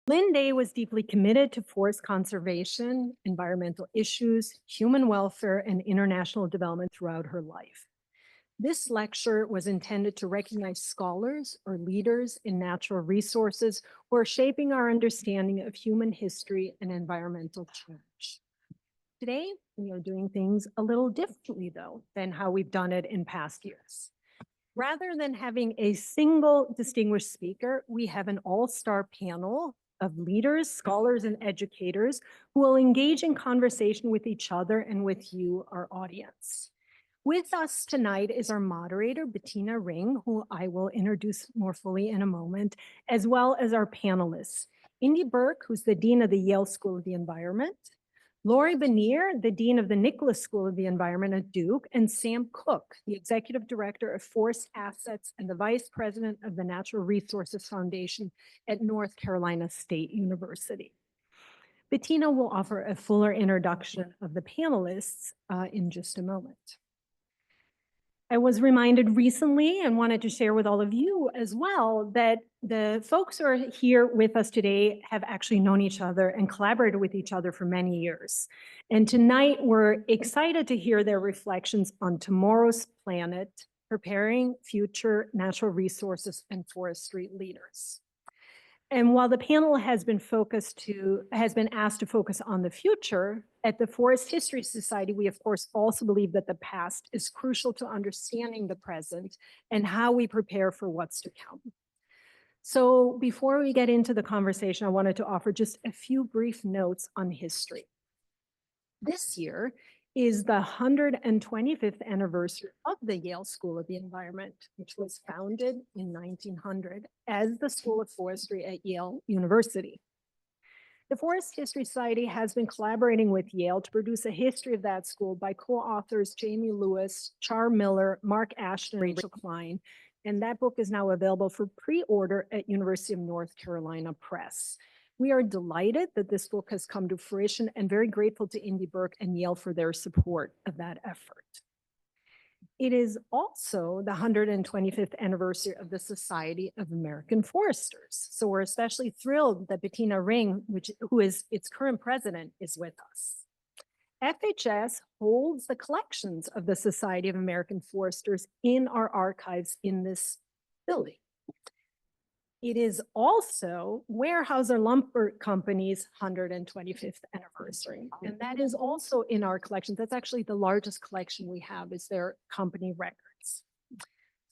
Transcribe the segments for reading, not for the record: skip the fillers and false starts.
Lynn Day was deeply committed to forest conservation, environmental issues, human welfare, and international development throughout her life. This lecture was intended to recognize scholars or leaders in natural resources who are shaping our understanding of human history and environmental change. Today, we are doing things a little differently, though, than how we've done it in past years. Rather than having a single distinguished speaker, we have an all-star panel of leaders, scholars, and educators who will engage in conversation with each other and with you, our audience. With us tonight is our moderator, Bettina Ring, who I will introduce more fully in a moment, as well as our panelists. Indy Burke, who's the Dean of the Yale School of the Environment, Lori Bennear, the Dean of the Nicholas School of the Environment at Duke, and Sam Cook, the Executive Director of Forest Assets and the Vice President of the Natural Resources Foundation at North Carolina State University. Bettina will offer a fuller introduction of the panelists in just a moment. I was reminded recently and wanted to share with all of you as well that the folks who are here with us today have actually known each other and collaborated with each other for many years. And tonight we're excited to hear their reflections on tomorrow's planet, preparing future natural resources and forestry leaders. And while the panel has been asked to focus on the future, at the Forest History Society, we of course also believe that the past is crucial to understanding the present and how we prepare for what's to come. So before we get into the conversation, I wanted to offer just a few brief notes on history. This year is the 125th anniversary of the Yale School of the Environment, which was founded in 1900 as the School of Forestry at Yale University. The Forest History Society has been collaborating with Yale to produce a history of that school by co-authors Jamie Lewis, Char Miller, Mark Ashton, and Rachel Klein. And that book is now available for pre-order at University of North Carolina Press. We are delighted that this book has come to fruition and very grateful to Indy Burke and Yale for their support of that effort. It is also the 125th anniversary of the Society of American Foresters. So we're especially thrilled that Bettina Ring, who is its current president, is with us. FHS holds the collections of the Society of American Foresters in our archives in this building. It is also Weyerhaeuser Lumber Company's 125th anniversary, and that is also in our collections. That's actually the largest collection we have, is their company records.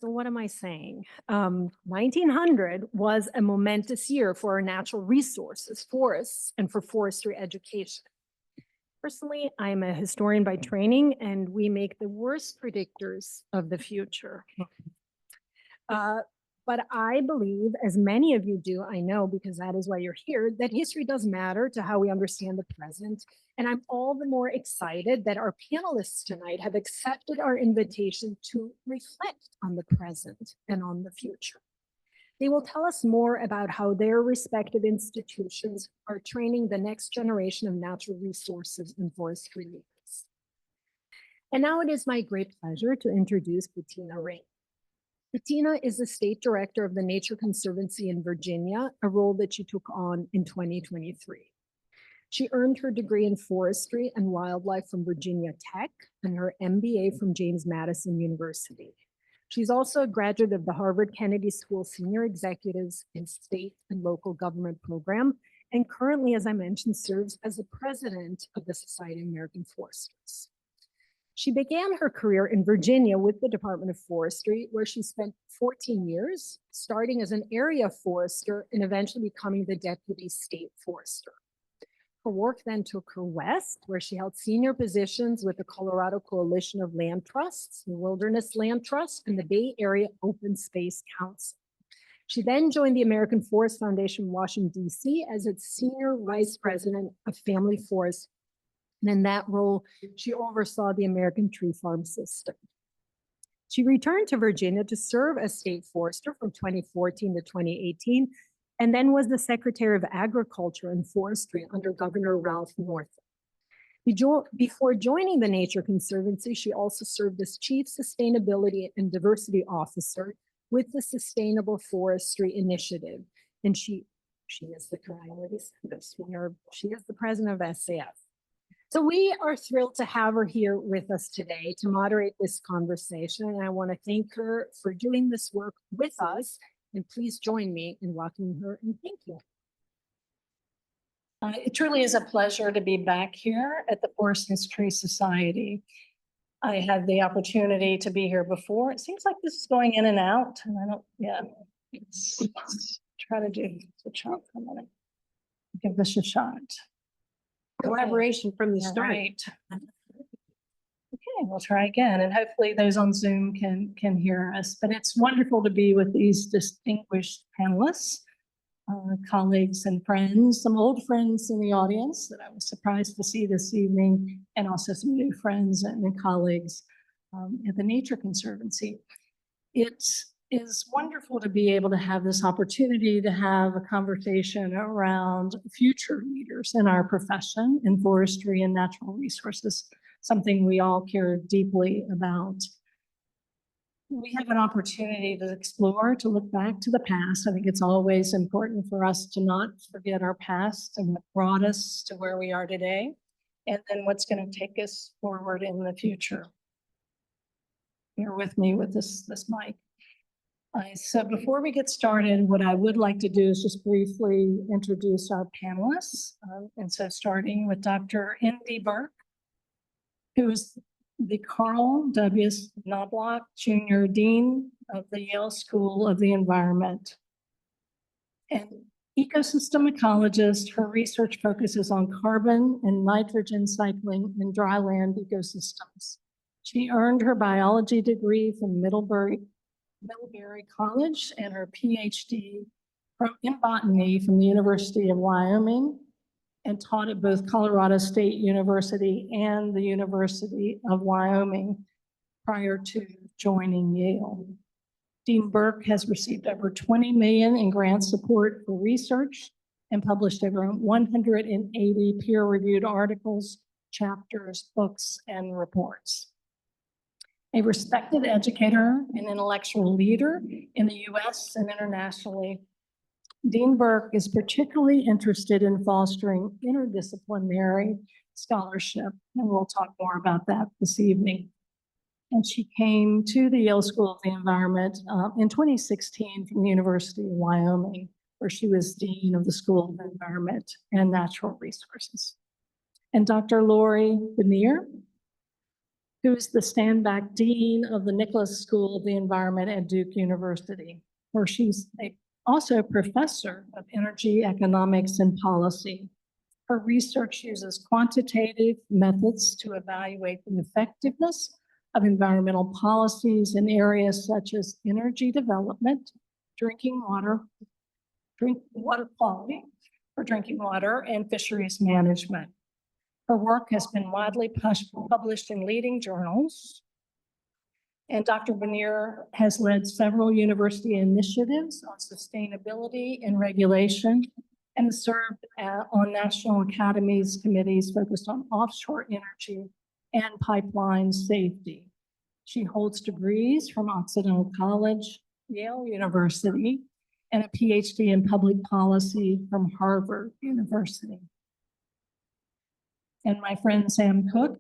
So what am I saying? 1900 was a momentous year for our natural resources, forests, and for forestry education. Personally, I'm a historian by training, and we make the worst predictors of the future. But I believe, as many of you do, I know because that is why you're here, that history does matter to how we understand the present. And I'm all the more excited that our panelists tonight have accepted our invitation to reflect on the present and on the future. They will tell us more about how their respective institutions are training the next generation of natural resources and forestry leaders. And now it is my great pleasure to introduce Bettina Ring. Bettina is the state director of the Nature Conservancy in Virginia, a role that she took on in 2023. She earned her degree in Forestry and Wildlife from Virginia Tech and her MBA from James Madison University. She's also a graduate of the Harvard Kennedy School Senior Executives in State and Local Government Program, and currently, as I mentioned, serves as the president of the Society of American Foresters. She began her career in Virginia with the Department of Forestry, where she spent 14 years, starting as an area forester and eventually becoming the deputy state forester. Her work then took her west, where she held senior positions with the Colorado Coalition of Land Trusts, the Wilderness Land Trust, and the Bay Area Open Space Council. She then joined the American Forest Foundation in Washington, D.C. as its senior vice president of family forest. And in that role, she oversaw the American tree farm system. She returned to Virginia to serve as state forester from 2014 to 2018, and then was the Secretary of Agriculture and Forestry under Governor Ralph Northam. Before joining the Nature Conservancy, she also served as Chief Sustainability and Diversity Officer with the Sustainable Forestry Initiative, and she She is the priorities. She is the president of SAF. So we are thrilled to have her here with us today to moderate this conversation. And I want to thank her for doing this work with us. And please join me in welcoming her and thank you. It truly is a pleasure to be back here at the Forest History Society. I had the opportunity to be here before. It seems like this is going in and out, and I don't, yeah. Let's try to do switch off for a minute. Give this a shot. Collaboration from the All start. right. Okay, we'll try again, and hopefully those on Zoom can hear us. But it's wonderful to be with these distinguished panelists. Colleagues and friends, some old friends in the audience that I was surprised to see this evening, and also some new friends and colleagues at the Nature Conservancy. It is wonderful to be able to have this opportunity to have a conversation around future leaders in our profession in forestry and natural resources, something we all care deeply about. We have an opportunity to explore, to look back to the past. I think it's always important for us to not forget our past and what brought us to where we are today, and then what's going to take us forward in the future. Bear with me with this mic. So before we get started, what I would like to do is just briefly introduce our panelists. And so starting with Dr. Indy Burke, who is the Carl W. Knobloch Jr. Dean of the Yale School of the Environment. And ecosystem ecologist, her research focuses on carbon and nitrogen cycling in dryland ecosystems. She earned her biology degree from Middlebury College and her PhD in botany from the University of Wyoming, and taught at both Colorado State University and the University of Wyoming prior to joining Yale. Dean Burke has received over 20 million in grant support for research and published over 180 peer-reviewed articles, chapters, books, and reports. A respected educator and intellectual leader in the US and internationally, Dean Burke is particularly interested in fostering interdisciplinary scholarship, and we'll talk more about that this evening. And she came to the Yale School of the Environment in 2016 from the University of Wyoming, where she was Dean of the School of Environment and Natural Resources. And Dr. Lori Bennear, who is the Standback Dean of the Nicholas School of the Environment at Duke University, where she's also a professor of energy economics and policy. Her research uses quantitative methods to evaluate the effectiveness of environmental policies in areas such as energy development, drinking water quality for drinking water, and fisheries management. Her work has been widely published in leading journals. And Dr. Bennear has led several university initiatives on sustainability and regulation, and has served on National Academies committees focused on offshore energy and pipeline safety. She holds degrees from Occidental College, Yale University, and a PhD in public policy from Harvard University. And my friend Sam Cook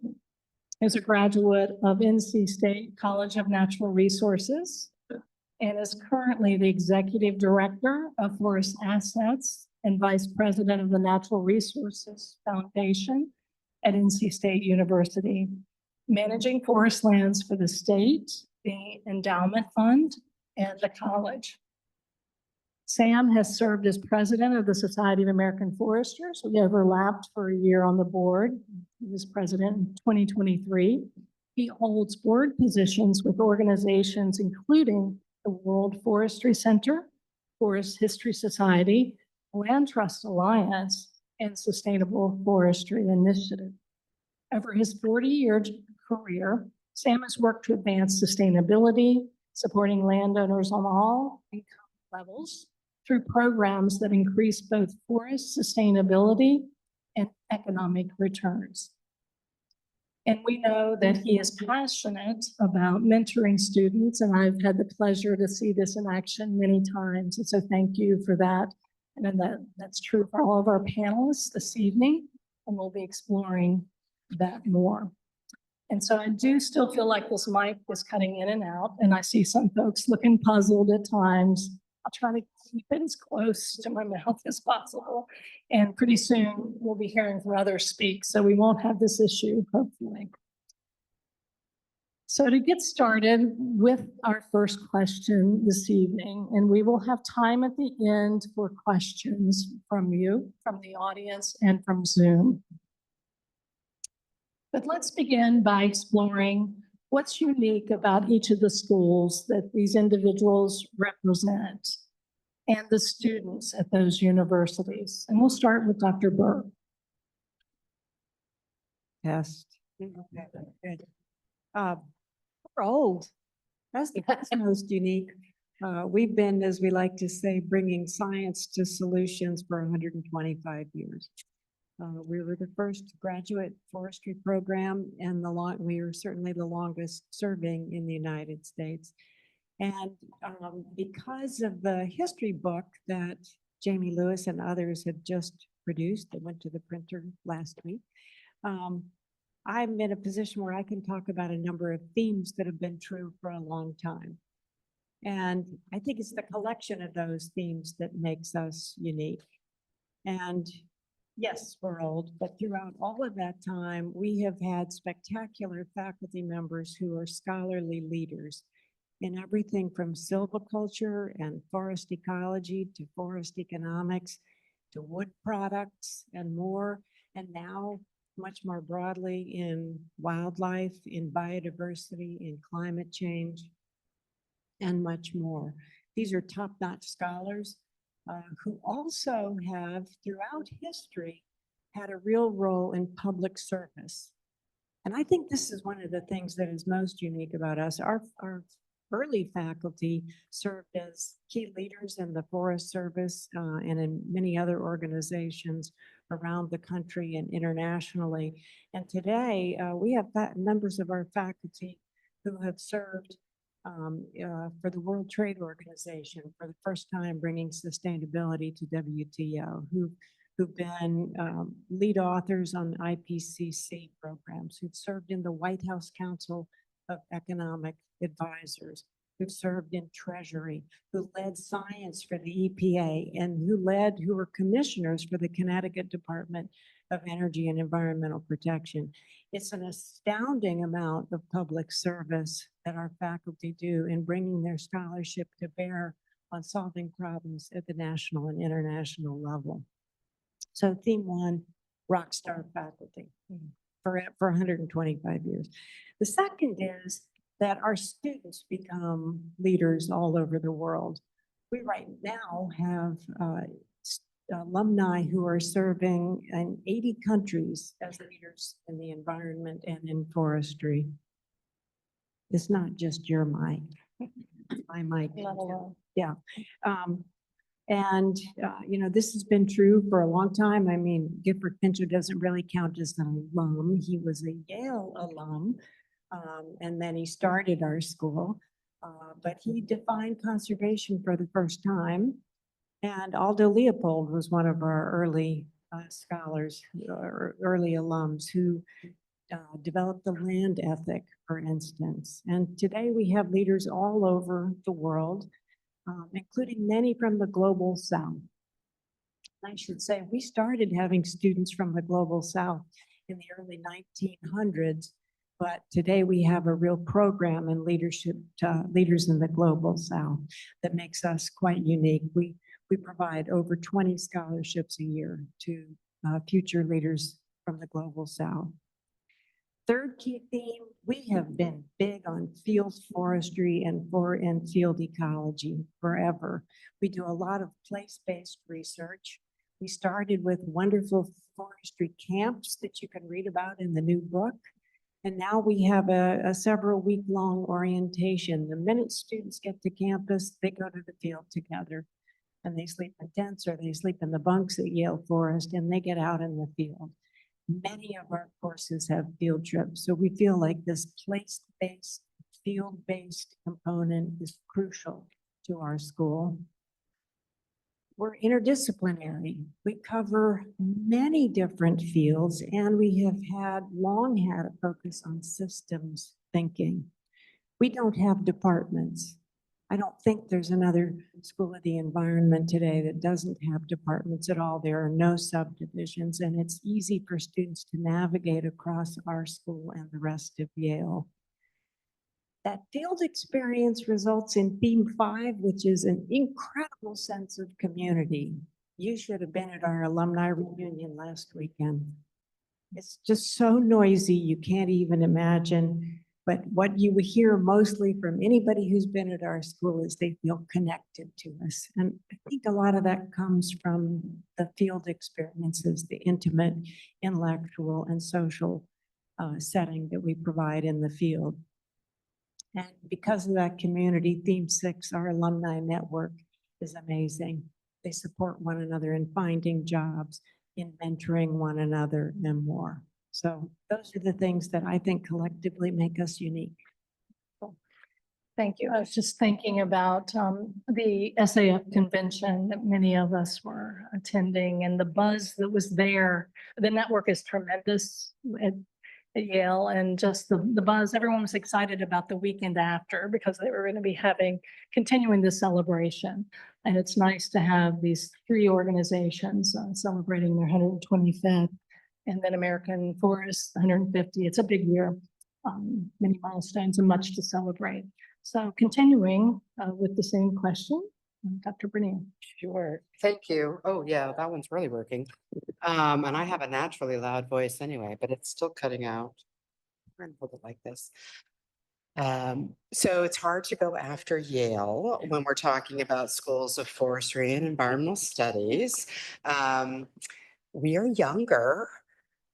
is a graduate of NC State College of Natural Resources and is currently the Executive Director of Forest Assets and Vice President of the Natural Resources Foundation at NC State University, managing forest lands for the state, the endowment fund, and the college. Sam has served as president of the Society of American Foresters. We overlapped for a year on the board. He was president in 2023. He holds board positions with organizations including the World Forestry Center, Forest History Society, Land Trust Alliance, and Sustainable Forestry Initiative. Over his 40-year career, Sam has worked to advance sustainability, supporting landowners on all income levels through programs that increase both forest sustainability and economic returns. And we know that he is passionate about mentoring students, and I've had the pleasure to see this in action many times. And so thank you for that And then that's true for all of our panelists this evening, and we'll be exploring that more. And so I do still feel like this mic is cutting in and out, and I see some folks looking puzzled at times. I'll try to keep it as close to my mouth as possible. And pretty soon we'll be hearing from others speak, so we won't have this issue, hopefully. So to get started with our first question this evening, and we will have time at the end for questions from you, from the audience, and from Zoom. But let's begin by exploring what's unique about each of the schools that these individuals represent and the students at those universities. And we'll start with Dr. Burke. Test. Okay, good. We're old. That's most unique. We've been, as we like to say, bringing science to solutions for 125 years. We were the first graduate forestry program, and we were certainly the longest serving in the United States. And because of the history book that Jamie Lewis and others have just produced, that went to the printer last week, I'm in a position where I can talk about a number of themes that have been true for a long time. And I think it's the collection of those themes that makes us unique. And yes, we're old, but throughout all of that time, we have had spectacular faculty members who are scholarly leaders in everything from silviculture and forest ecology to forest economics to wood products and more. And now much more broadly in wildlife, in biodiversity, in climate change, and much more. These are top-notch scholars who also have, throughout history, had a real role in public service. And I think this is one of the things that is most unique about us. Our early faculty served as key leaders in the Forest Service and in many other organizations around the country and internationally. And today we have members of our faculty who have served for the World Trade Organization for the first time, bringing sustainability to WTO, who've been lead authors on IPCC programs, who've served in the White House Council of Economic Advisors, who've served in Treasury, who led science for the EPA, and who were commissioners for the Connecticut Department of Energy and Environmental Protection. It's an astounding amount of public service that our faculty do in bringing their scholarship to bear on solving problems at the national and international level. So theme one, rock star faculty for 125 years. The second is that our students become leaders all over the world. We right now have alumni who are serving in 80 countries as leaders in the environment and in forestry. It's not just your mic, my mic. Yeah. You know, this has been true for a long time. I mean, Gifford Pinchot doesn't really count as an alum. He was a Yale alum, and then he started our school, but he defined conservation for the first time. And Aldo Leopold was one of our early scholars, or early alums who developed the land ethic, for instance. And today we have leaders all over the world, including many from the global south. I should say we started having students from the global south in the early 1900s, but today we have a real program in leadership to leaders in the global south that makes us quite unique. We provide over 20 scholarships a year to future leaders from the global south. Third key theme, we have been big on field forestry and field ecology forever. We do a lot of place-based research. We started with wonderful forestry camps that you can read about in the new book. And now we have a several week-long orientation. The minute students get to campus, they go to the field together. And they sleep in tents or they sleep in the bunks at Yale Forest, and they get out in the field. Many of our courses have field trips, so we feel like this place-based, field-based component is crucial to our school. We're interdisciplinary. We cover many different fields, and we have long had a focus on systems thinking. We don't have departments. I don't think there's another school of the environment today that doesn't have departments at all. There are no subdivisions, and it's easy for students to navigate across our school and the rest of Yale. That field experience results in theme 5, which is an incredible sense of community. You should have been at our alumni reunion last weekend. It's just so noisy, you can't even imagine. But what you hear mostly from anybody who's been at our school is they feel connected to us. And I think a lot of that comes from the field experiences, the intimate, intellectual, and social setting that we provide in the field. And because of that community, theme 6, our alumni network, is amazing. They support one another in finding jobs, in mentoring one another, and more. So those are the things that I think collectively make us unique. Thank you. I was just thinking about the SAF convention that many of us were attending and the buzz that was there. The network is tremendous at Yale, and just the buzz. Everyone was excited about the weekend after because they were going to be continuing the celebration. And it's nice to have these 3 organizations celebrating their 125th, and then American Forest 150. It's a big year, many milestones and much to celebrate. So continuing with the same question, Dr. Bennear. Sure, thank you. Oh, yeah, that one's really working. And I have a naturally loud voice anyway, but it's still cutting out. We're gonna hold it like this. So it's hard to go after Yale when we're talking about schools of forestry and environmental studies. We are younger.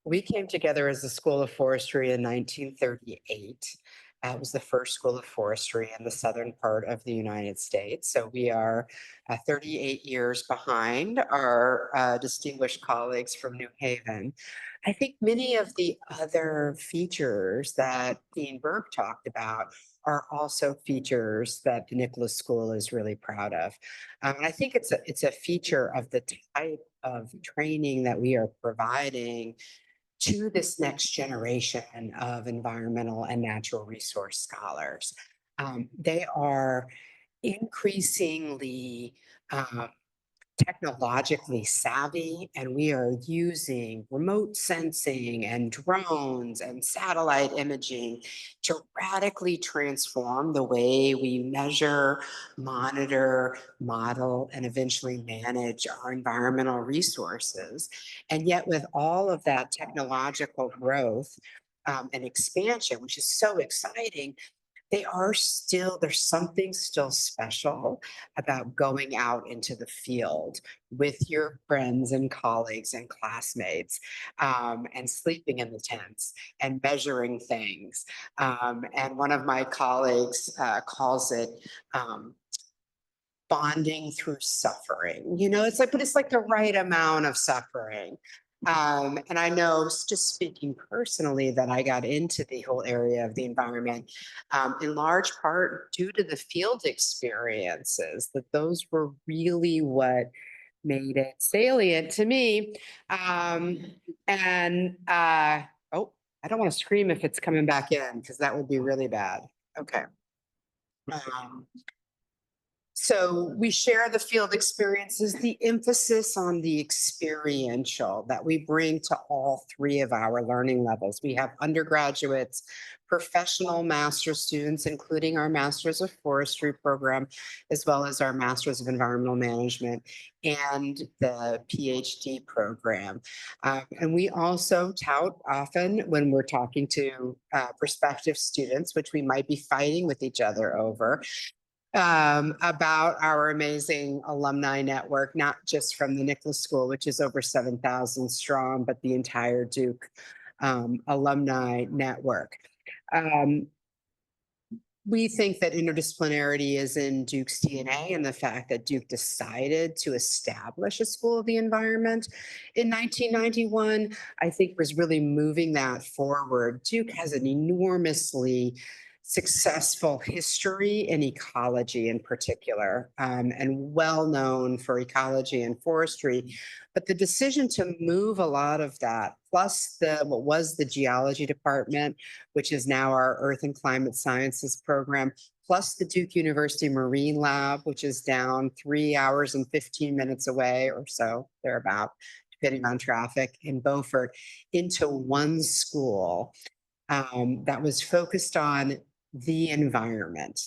We came together as a School of Forestry in 1938. It was the first school of forestry in the southern part of the United States. So we are 38 years behind our distinguished colleagues from New Haven. I think many of the other features that Dean Burke talked about are also features that the Nicholas School is really proud of. And I think it's a feature of the type of training that we are providing to this next generation of environmental and natural resource scholars. They are increasingly technologically savvy, and we are using remote sensing and drones and satellite imaging to radically transform the way we measure, monitor, model, and eventually manage our environmental resources. And yet with all of that technological growth and expansion, which is so exciting, there's something still special about going out into the field with your friends and colleagues and classmates and sleeping in the tents and measuring things. And one of my colleagues calls it bonding through suffering. You know, but it's like the right amount of suffering. And I know, just speaking personally, that I got into the whole area of the environment in large part due to the field experiences, that those were really what made it salient to me. Oh, I don't want to scream if it's coming back in, because that would be really bad. Okay. So we share the field experiences, the emphasis on the experiential that we bring to all 3 of our learning levels. We have undergraduates, professional master's students, including our Masters of Forestry program, as well as our Masters of Environmental Management and the PhD program. And we also tout often when we're talking to prospective students, which we might be fighting with each other over, about our amazing alumni network, not just from the Nicholas School, which is over 7,000 strong, but the entire Duke alumni network. We think that interdisciplinarity is in Duke's DNA, and the fact that Duke decided to establish a School of the Environment in 1991, I think was really moving that forward. Duke has an enormously successful history in ecology in particular, and well known for ecology and forestry. But the decision to move a lot of that, plus what was the geology department, which is now our Earth and Climate Sciences program, plus the Duke University Marine Lab, which is down 3 hours and 15 minutes away or so, thereabout, depending on traffic in Beaufort, into one school that was focused on the environment,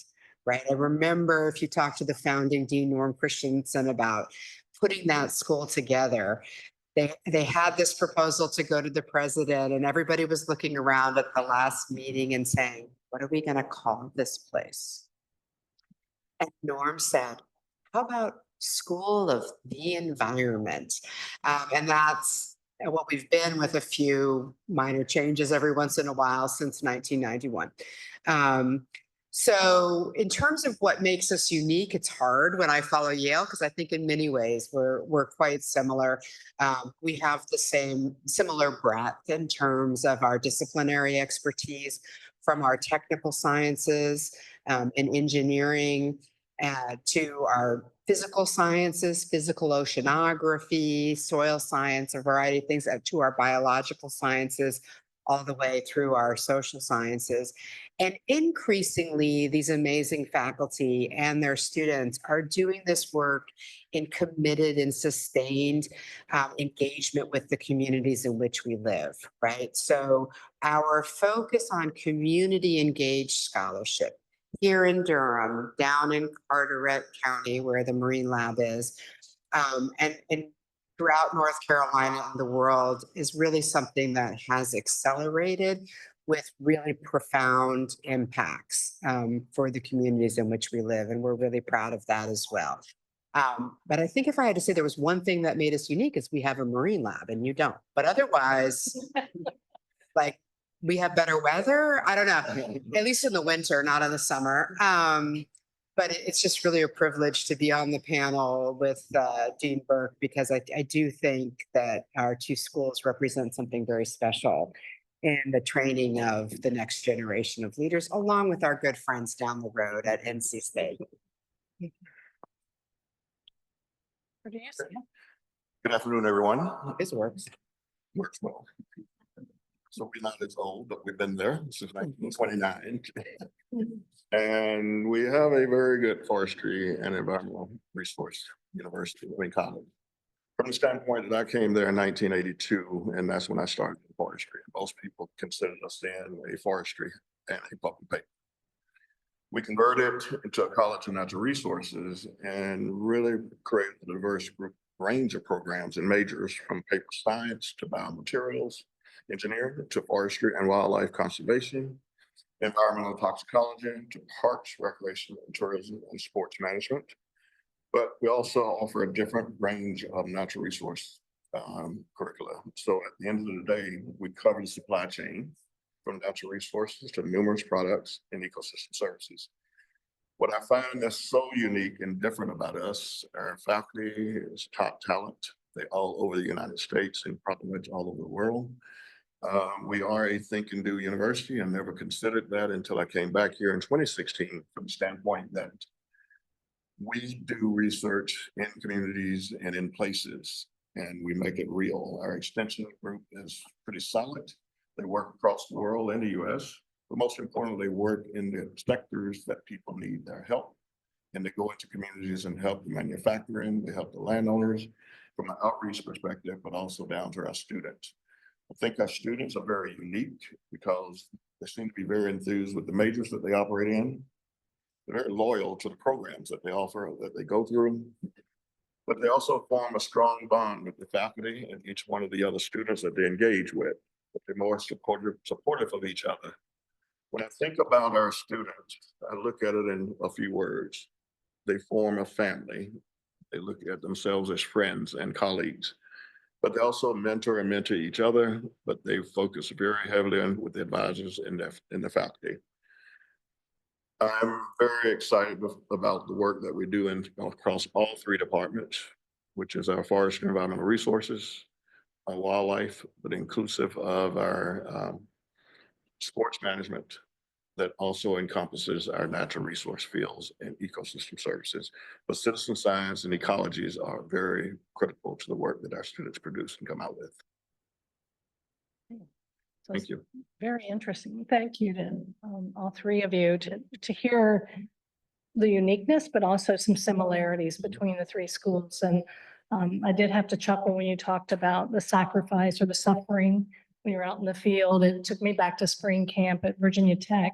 right? I remember if you talk to the founding dean, Norm Christensen, about putting that school together, they had this proposal to go to the president, and everybody was looking around at the last meeting and saying, what are we going to call this place? And Norm said, how about School of the Environment? And that's what we've been, with a few minor changes every once in a while since 1991. So in terms of what makes us unique, it's hard when I follow Yale, because I think in many ways we're quite similar. We have the similar breadth in terms of our disciplinary expertise, from our technical sciences and engineering to our physical sciences, physical oceanography, soil science, a variety of things, to our biological sciences, all the way through our social sciences. And increasingly, these amazing faculty and their students are doing this work in committed and sustained engagement with the communities in which we live, right? So our focus on community engaged scholarship here in Durham, down in Carteret County, where the Marine Lab is, and throughout North Carolina and the world, is really something that has accelerated with really profound impacts for the communities in which we live. And we're really proud of that as well. But I think if I had to say there was one thing that made us unique, is we have a Marine Lab and you don't. But otherwise, like, we have better weather. I don't know, at least in the winter, not in the summer. But it's just really a privilege to be on the panel with Dean Burke, because I do think that our two schools represent something very special in the training of the next generation of leaders, along with our good friends down the road at NC State. Good afternoon, everyone. This works. Works well. So we're not as old, but we've been there since 1929. And we have a very good forestry and environmental resource university, college. From the standpoint that I came there in 1982, and that's when I started in forestry. Most people considered us then a forestry and a public paper. We converted into a college of natural resources and really created a diverse range of programs and majors, from paper science to biomaterials engineering to forestry and wildlife conservation, environmental toxicology to parks, recreation and tourism, and sports management. But we also offer a different range of natural resource curricula. So at the end of the day, we cover the supply chain from natural resources to numerous products and ecosystem services. What I find that's so unique and different about us, our faculty is top talent. They're all over the United States and probably all over the world. We are a think and do university. I never considered that until I came back here in 2016, from the standpoint that we do research in communities and in places, and we make it real. Our extension group is pretty solid. They work across the world and the US, but most importantly, they work in the sectors that people need their help. And they go into communities and help the manufacturing, they help the landowners from an outreach perspective, but also down to our students. I think our students are very unique because they seem to be very enthused with the majors that they operate in. They're very loyal to the programs that they offer, that they go through. But they also form a strong bond with the faculty and each one of the other students that they engage with. But they're more supportive of each other. When I think about our students, I look at it in a few words. They form a family. They look at themselves as friends and colleagues. But they also mentor each other, but they focus very heavily on with the advisors and the faculty. I'm very excited about the work that we do across all three departments, which is our forestry and environmental resources, our wildlife, but inclusive of our sports management, that also encompasses our natural resource fields and ecosystem services. But citizen science and ecologies are very critical to the work that our students produce and come out with. So Thank you. very interesting. Thank you to all three of you to hear the uniqueness, but also some similarities between the three schools. And I did have to chuckle when you talked about the sacrifice or the suffering when you're out in the field. It took me back to spring camp at Virginia Tech.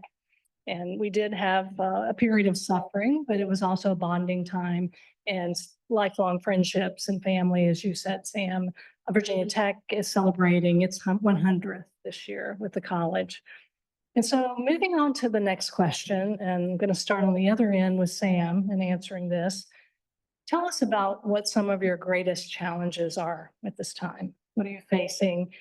And we did have a period of suffering, but it was also a bonding time and lifelong friendships and family, as you said, Sam. Virginia Tech is celebrating its 100th this year with the college. And so moving on to the next question, and I'm going to start on the other end with Sam and answering this. Tell us about what some of your greatest challenges are at this time. What are you facing?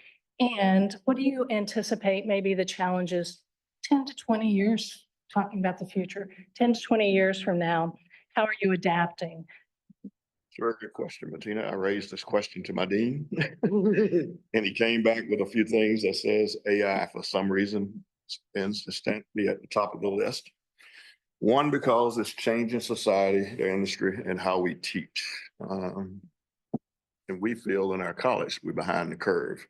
And what do you anticipate maybe the challenges 10 to 20 years, talking about the future, 10 to 20 years from now? How are you adapting? Very good question, Bettina. I raised this question to my dean and he came back with a few things that says AI for some reason tends to be at the top of the list. One, because it's changing society, the industry, and how we teach. And we feel in our college, we're behind the curve.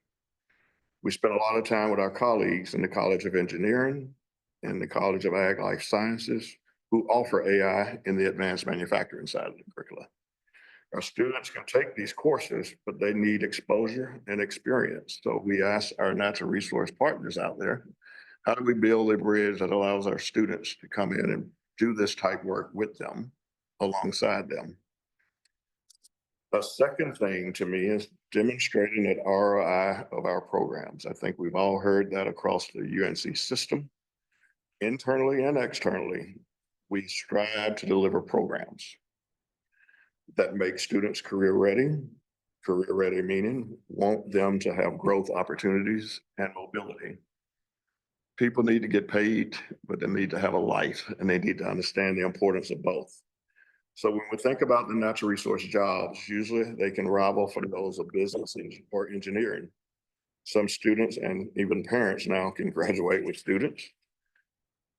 We spend a lot of time with our colleagues in the College of Engineering and the College of Ag Life Sciences who offer AI in the advanced manufacturing side of the curricula. Our students can take these courses, but they need exposure and experience. So we ask our natural resource partners out there, how do we build a bridge that allows our students to come in and do this type work with them, alongside them? The second thing to me is demonstrating that ROI of our programs. I think we've all heard that across the UNC system, internally and externally. We strive to deliver programs that make students career ready. Career ready meaning want them to have growth opportunities and mobility. People need to get paid, but they need to have a life and they need to understand the importance of both. So when we think about the natural resource jobs, usually they can rival for those of business or engineering. Some students and even parents now can graduate with students.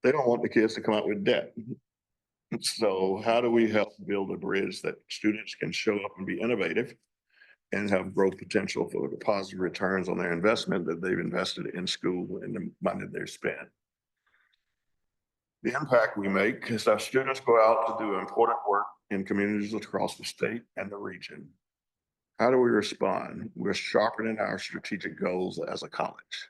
They don't want the kids to come out with debt. So how do we help build a bridge that students can show up and be innovative and have growth potential for the positive returns on their investment that they've invested in school and the money they've spent? The impact we make is our students go out to do important work in communities across the state and the region. How do we respond? We're sharpening our strategic goals as a college.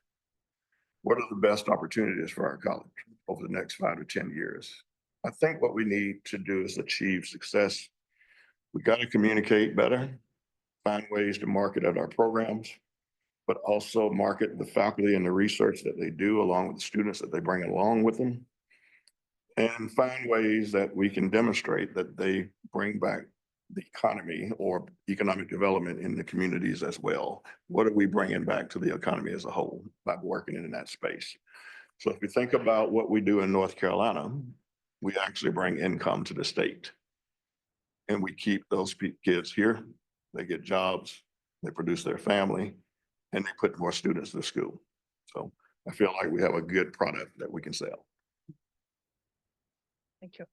What are the best opportunities for our college over the next 5 to 10 years? I think what we need to do is achieve success. We got to communicate better, find ways to market at our programs, but also market the faculty and the research that they do along with the students that they bring along with them, and find ways that we can demonstrate that they bring back the economy or economic development in the communities as well. What are we bringing back to the economy as a whole by working in that space? So if we think about what we do in North Carolina, we actually bring income to the state and we keep those kids here. They get jobs, they produce their family, and they put more students to school. So I feel like we have a good product that we can sell. Thank you.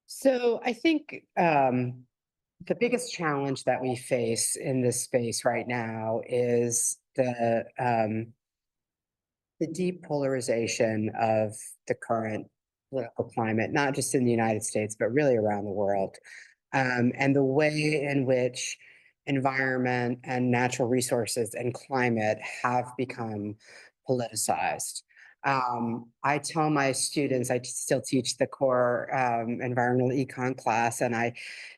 So I think the biggest challenge that we face in this space right now is the deep polarization of the current political climate, not just in the United States, but really around the world. And the way in which environment and natural resources and climate have become politicized. I tell my students, I still teach the core environmental econ class, and I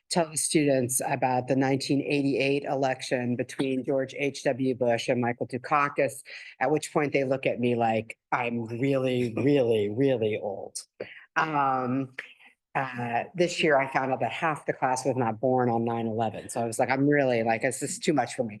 tell the students about the 1988 election between George H.W. Bush and Michael Dukakis, at which point they look at me like I'm really, really, really old. This year I found out that half the class was not born on 9/11. So I was like, I'm really like, this is too much for me.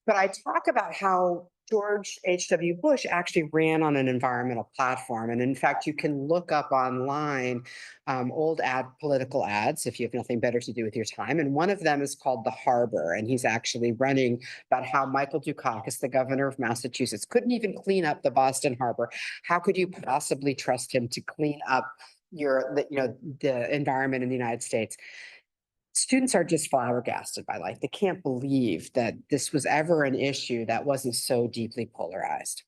But I talk about how George H.W. Bush actually ran on an environmental platform. And in fact, you can look up online old political ads if you have nothing better to do with your time. And one of them is called The Harbor. And he's actually running about how Michael Dukakis, the governor of Massachusetts, couldn't even clean up the Boston Harbor. How could you possibly trust him to clean up the environment in the United States? Students are just flabbergasted by life. They can't believe that this was ever an issue that wasn't so deeply polarized.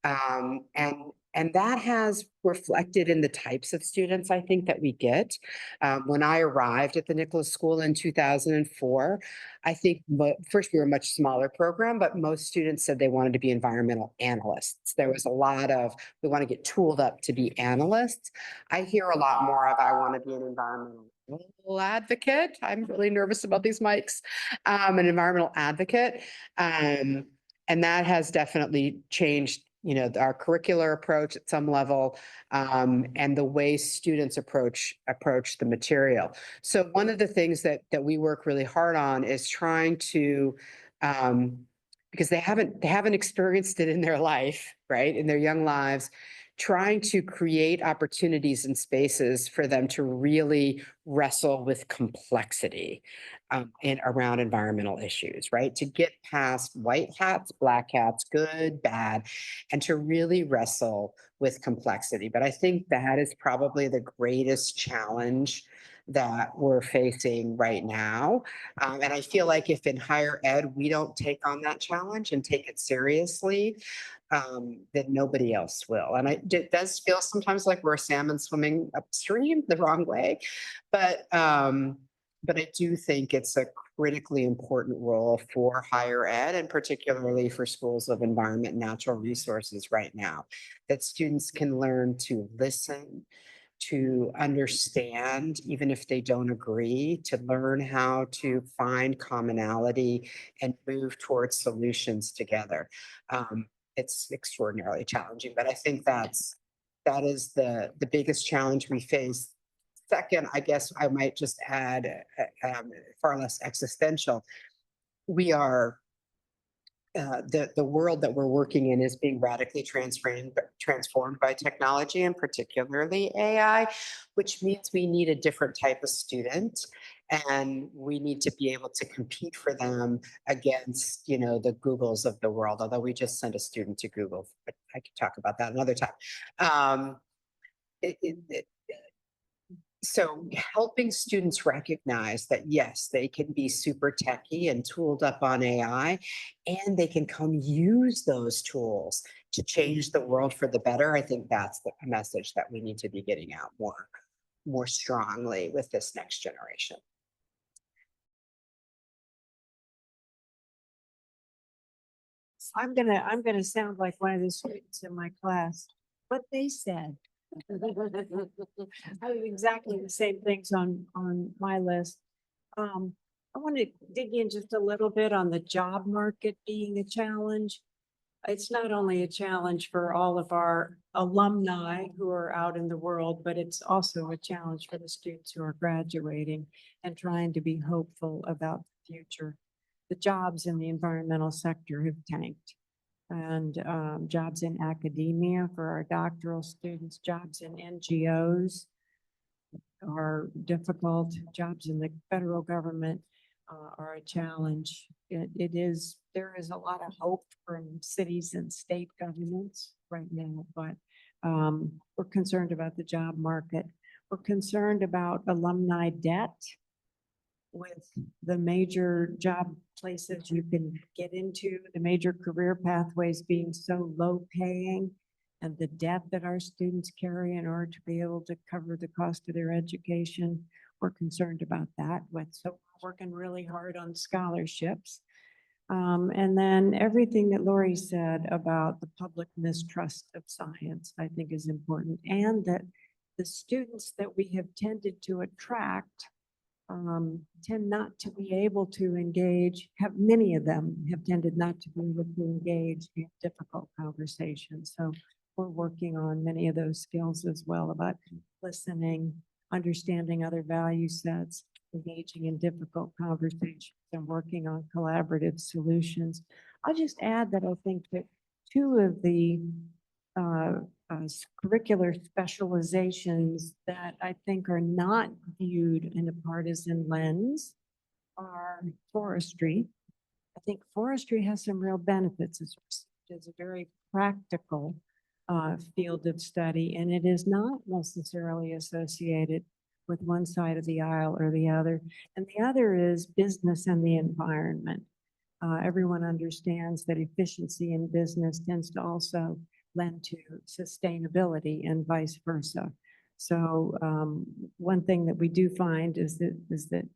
And that has reflected in the types of students I think that we get. When I arrived at the Nicholas School in 2004, I think first we were a much smaller program, but most students said they wanted to be environmental analysts. There was a lot of, we want to get tooled up to be analysts. I hear a lot more of, I want to be an environmental advocate. I'm really nervous about these mics. An environmental advocate. And that has definitely changed, our curricular approach at some level, and the way students approach the material. So one of the things that we work really hard on is trying to, because they haven't experienced it in their life, right? In their young lives, trying to create opportunities and spaces for them to really wrestle with complexity around environmental issues, right? To get past white hats, black hats, good, bad, and to really wrestle with complexity. But I think that is probably the greatest challenge that we're facing right now. And I feel like if in higher ed, we don't take on that challenge and take it seriously, then nobody else will. And it does feel sometimes like we're a salmon swimming upstream the wrong way. But I do think it's a critically important role for higher ed and particularly for schools of environment and natural resources right now, that students can learn to listen, to understand, even if they don't agree, to learn how to find commonality and move towards solutions together. It's extraordinarily challenging, but I think that is the biggest challenge we face. Second, I guess I might just add, far less existential. We are the world that we're working in is being radically transformed by technology, and particularly AI, which means we need a different type of student, and we need to be able to compete for them against, the Googles of the world. Although we just sent a student to Google, but I could talk about that another time. So helping students recognize that, yes, they can be super techy and tooled up on AI, and they can come use those tools to change the world for the better. I think that's the message that we need to be getting out more strongly with this next generation. I'm gonna sound like one of the students in my class, what they said. I have exactly the same things on my list. I want to dig in just a little bit on the job market being a challenge. It's not only a challenge for all of our alumni who are out in the world, but it's also a challenge for the students who are graduating and trying to be hopeful about the future. The jobs in the environmental sector have tanked. And jobs in academia for our doctoral students, jobs in NGOs are difficult. Jobs in the federal government are a challenge. There is a lot of hope from cities and state governments right now, but we're concerned about the job market. We're concerned about alumni debt with the major job places you can get into, the major career pathways being so low paying, and the debt that our students carry in order to be able to cover the cost of their education. We're concerned about that. So we're working really hard on scholarships. And then everything that Lori said about the public mistrust of science, I think is important, and that the students that we have tended to attract tend not to be able to engage, many of them have tended not to be able to engage in difficult conversations. So we're working on many of those skills as well, about listening, understanding other value sets, engaging in difficult conversations, and working on collaborative solutions. I'll just add that I think that two of the curricular specializations that I think are not viewed in a partisan lens are forestry. I think forestry has some real benefits. It's a very practical field of study, and it is not necessarily associated with one side of the aisle or the other. And the other is business and the environment. Everyone understands that efficiency in business tends to also lend to sustainability and vice versa. So one thing that we do find is that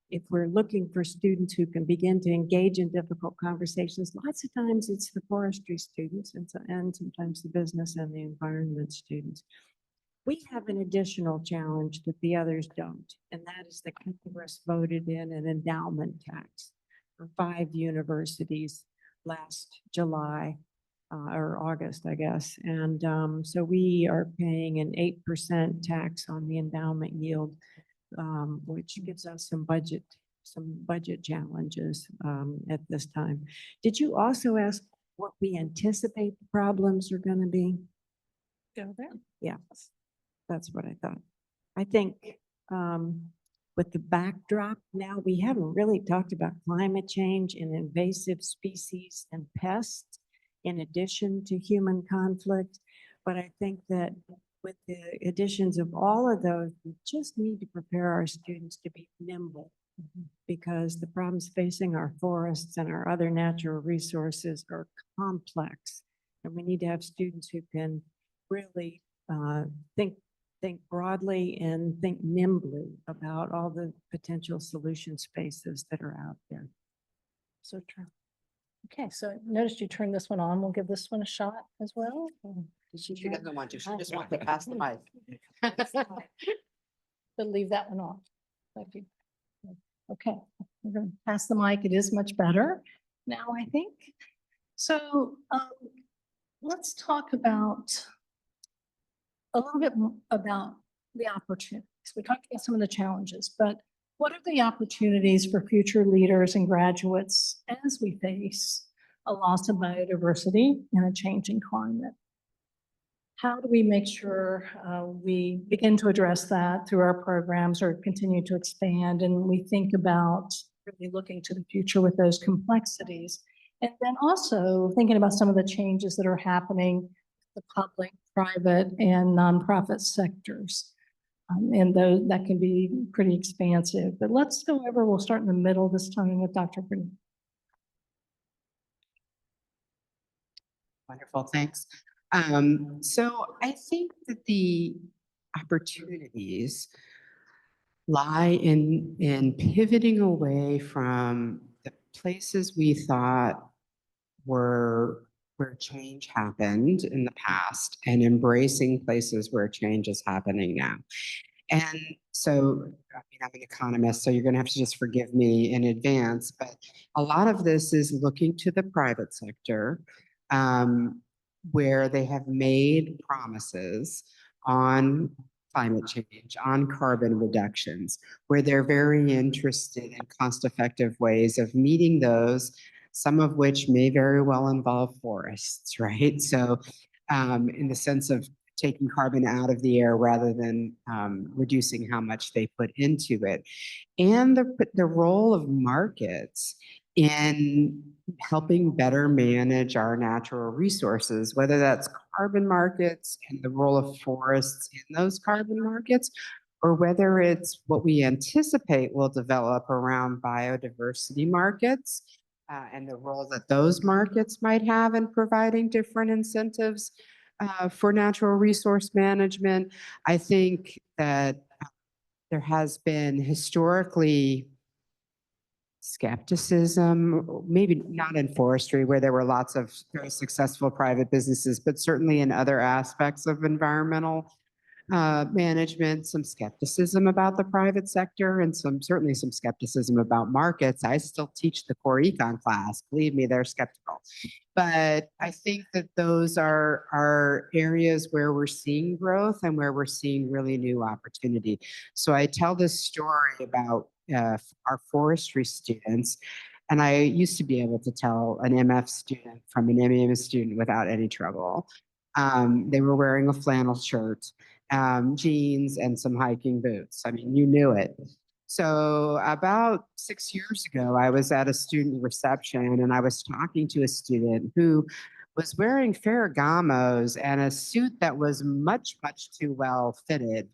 if we're looking for students who can begin to engage in difficult conversations, lots of times it's the forestry students and sometimes the business and the environment students. We have an additional challenge that the others don't, and that is the Congress voted in an endowment tax for 5 universities last July or August, I guess. And so we are paying an 8% tax on the endowment yield, which gives us some budget challenges at this time. Did you also ask what we anticipate the problems are going to be? Go there. Yeah, that's what I thought. I think with the backdrop now, we haven't really talked about climate change and invasive species and pests in addition to human conflict. But I think that with the additions of all of those, we just need to prepare our students to be nimble because the problems facing our forests and our other natural resources are complex. And we need to have students who can really think broadly and think nimbly about all the potential solution spaces that are out there. So true. Okay, so notice you turned this one on. We'll give this one a shot as well. She doesn't want to, she just wants to pass the mic. But leave that one off. Thank you. Okay, we're going to pass the mic. It is much better now, I think. So let's talk about a little bit about the opportunities. We talked about some of the challenges, but what are the opportunities for future leaders and graduates as we face a loss of biodiversity and a changing climate? How do we make sure we begin to address that through our programs or continue to expand, and we think about really looking to the future with those complexities? And then also thinking about some of the changes that are happening, the public, private, and nonprofit sectors. And those that can be pretty expansive. But let's go over, we'll start in the middle this time with Dr. Green. Wonderful, thanks. So I think that the opportunities lie in pivoting away from the places we thought were where change happened in the past and embracing places where change is happening now. And so, I mean, I'm an economist, so you're going to have to just forgive me in advance, but a lot of this is looking to the private sector, where they have made promises on climate change, on carbon reductions, where they're very interested in cost-effective ways of meeting those, some of which may very well involve forests, right? So in the sense of taking carbon out of the air rather than reducing how much they put into it. And the role of markets in helping better manage our natural resources, whether that's carbon markets and the role of forests in those carbon markets, or whether it's what we anticipate will develop around biodiversity markets and the role that those markets might have in providing different incentives for natural resource management. I think that there has been historically skepticism, maybe not in forestry where there were lots of very successful private businesses, but certainly in other aspects of environmental management, some skepticism about the private sector and certainly some skepticism about markets. I still teach the core econ class. Believe me, they're skeptical. But I think that those are areas where we're seeing growth and where we're seeing really new opportunity. So I tell this story about our forestry students And I used to be able to tell an MF student from an MEM student without any trouble. They were wearing a flannel shirt, jeans, and some hiking boots. I mean, you knew it. So about 6 years ago, I was at a student reception and I was talking to a student who was wearing Ferragamos and a suit that was much, much too well fitted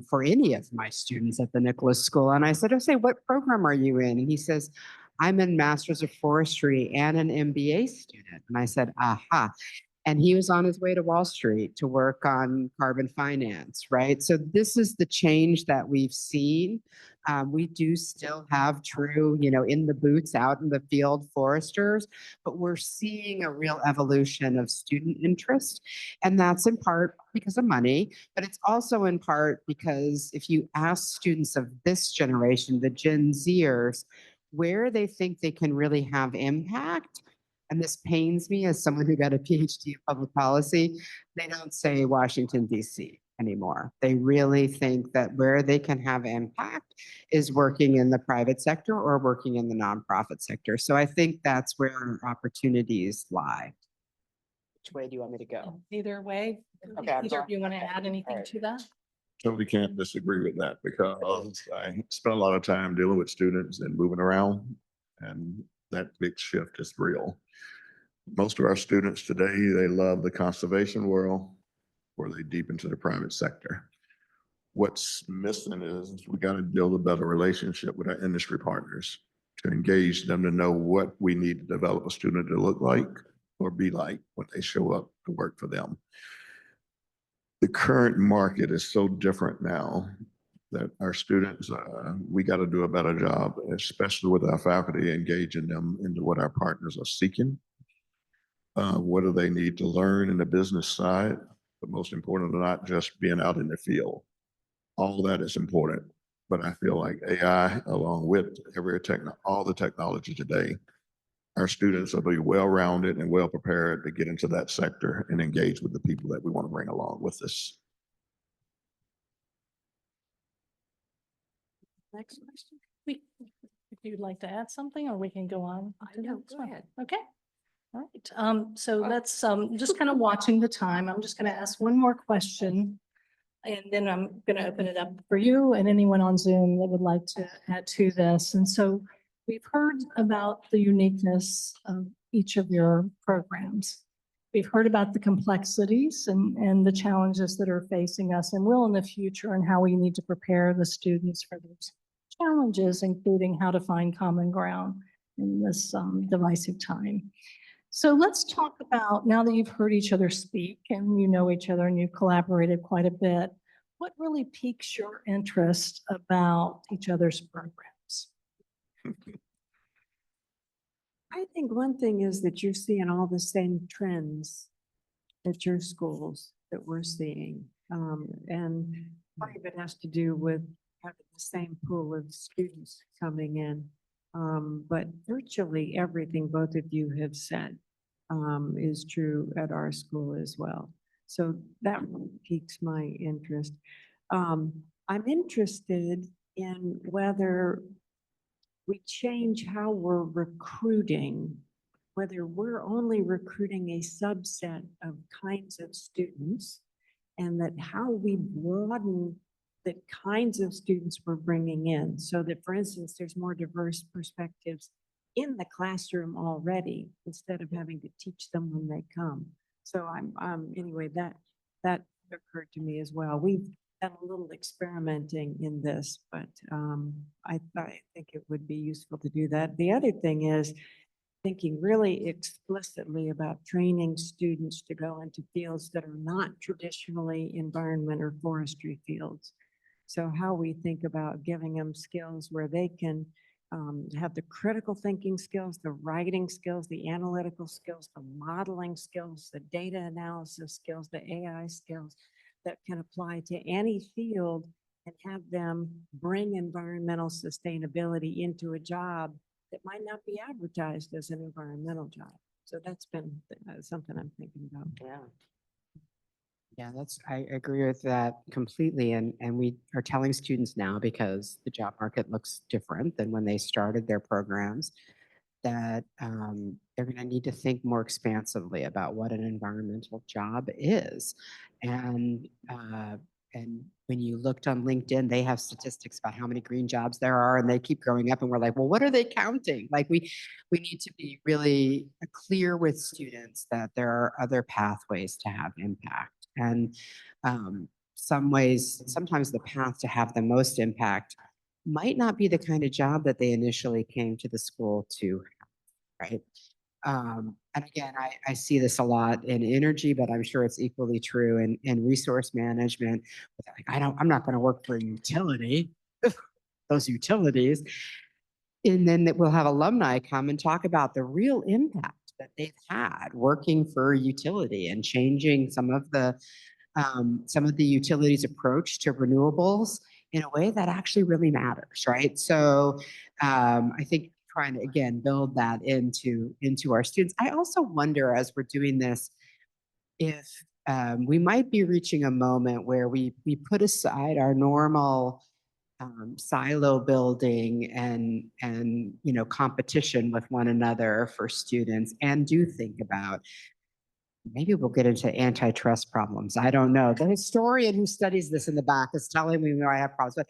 for any of my students at the Nicholas School. And I said, "Oh, say, what program are you in?" And he says, "I'm in Masters of Forestry and an MBA student." And I said, "Aha." And he was on his way to Wall Street to work on carbon finance, right? So this is the change that we've seen. We do still have true, in the boots, out in the field foresters, but we're seeing a real evolution of student interest. And that's in part because of money, but it's also in part because if you ask students of this generation, the Gen Zers, where they think they can really have impact, and this pains me as someone who got a PhD in public policy, they don't say Washington, D.C. anymore. They really think that where they can have impact is working in the private sector or working in the nonprofit sector. So I think that's where our opportunities lie. Which way do you want me to go? Either way, Okay, I'm either going- of you want to add anything Alright. to that? Totally can't disagree with that because I spent a lot of time dealing with students and moving around, and that big shift is real. Most of our students today, they love the conservation world or they deep into the private sector. What's missing is we got to build a better relationship with our industry partners to engage them, to know what we need to develop a student to look like or be like when they show up to work for them. The current market is so different now that our students, we got to do a better job, especially with our faculty, engaging them into what our partners are seeking. What do they need to learn in the business side? But most importantly, not just being out in the field. All that is important. But I feel like AI, along with all the technology today, our students will be well-rounded and well-prepared to get into that sector and engage with the people that we want to bring along with us. Next question. If you'd like to add something, or we can go on. to the No, next go one. ahead. Okay. All right. So let's, just kind of watching the time. I'm just going to ask one more question. And then I'm going to open it up for you and anyone on Zoom that would like to add to this. And so we've heard about the uniqueness of each of your programs. We've heard about the complexities and the challenges that are facing us and will in the future, and how we need to prepare the students for those challenges, including how to find common ground in this divisive time. So let's talk about, now that you've heard each other speak and you know each other and you've collaborated quite a bit, what really piques your interest about each other's programs? I think one thing is that you're seeing all the same trends at your schools that we're seeing. And part of it has to do with having the same pool of students coming in. But virtually everything both of you have said is true at our school as well. So that piques my interest. I'm interested in whether we change how we're recruiting, whether we're only recruiting a subset of kinds of students, and that how we broaden the kinds of students we're bringing in, so that, for instance, there's more diverse perspectives in the classroom already, instead of having to teach them when they come. So anyway, that occurred to me as well. We've done a little experimenting in this, but I think it would be useful to do that. The other thing is thinking really explicitly about training students to go into fields that are not traditionally environment or forestry fields. So how we think about giving them skills where they can have the critical thinking skills, the writing skills, the analytical skills, the modeling skills, the data analysis skills, the AI skills that can apply to any field, and have them bring environmental sustainability into a job that might not be advertised as an environmental job. So that's been something I'm thinking about. Yeah. Yeah, I agree with that completely. And we are telling students now, because the job market looks different than when they started their programs, that they're going to need to think more expansively about what an environmental job is. And when you looked on LinkedIn, they have statistics about how many green jobs there are, and they keep growing up. And we're like, well, what are they counting? Like we need to be really clear with students that there are other pathways to have impact. And sometimes the path to have the most impact might not be the kind of job that they initially came to the school to have, right? And again, I see this a lot in energy, but I'm sure it's equally true in resource management. Like, I'm not going to work for a utility, those utilities. And then we'll have alumni come and talk about the real impact that they've had working for a utility and changing some of the utilities' approach to renewables in a way that actually really matters, right? So I think trying to, again, build that into our students. I also wonder, as we're doing this, if we might be reaching a moment where we put aside our normal silo building and competition with one another for students, and do think about, maybe we'll get into antitrust problems. I don't know. The historian who studies this in the back is telling me where I have problems, but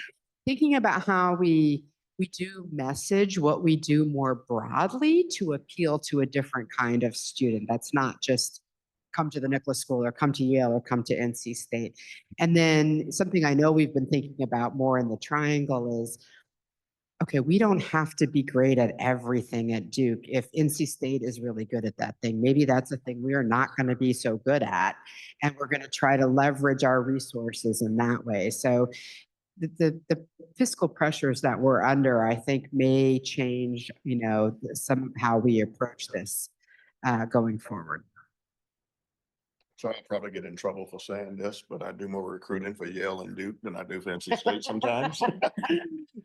thinking about how we do message what we do more broadly to appeal to a different kind of student. That's not just come to the Nicholas School or come to Yale or come to NC State. And then something I know we've been thinking about more in the triangle is, okay, we don't have to be great at everything at Duke. If NC State is really good at that thing, maybe that's a thing we are not going to be so good at. And we're going to try to leverage our resources in that way. So the fiscal pressures that we're under, I think, may change, some of how we approach this going forward. So I'll probably get in trouble for saying this, but I do more recruiting for Yale and Duke than I do for NC State sometimes.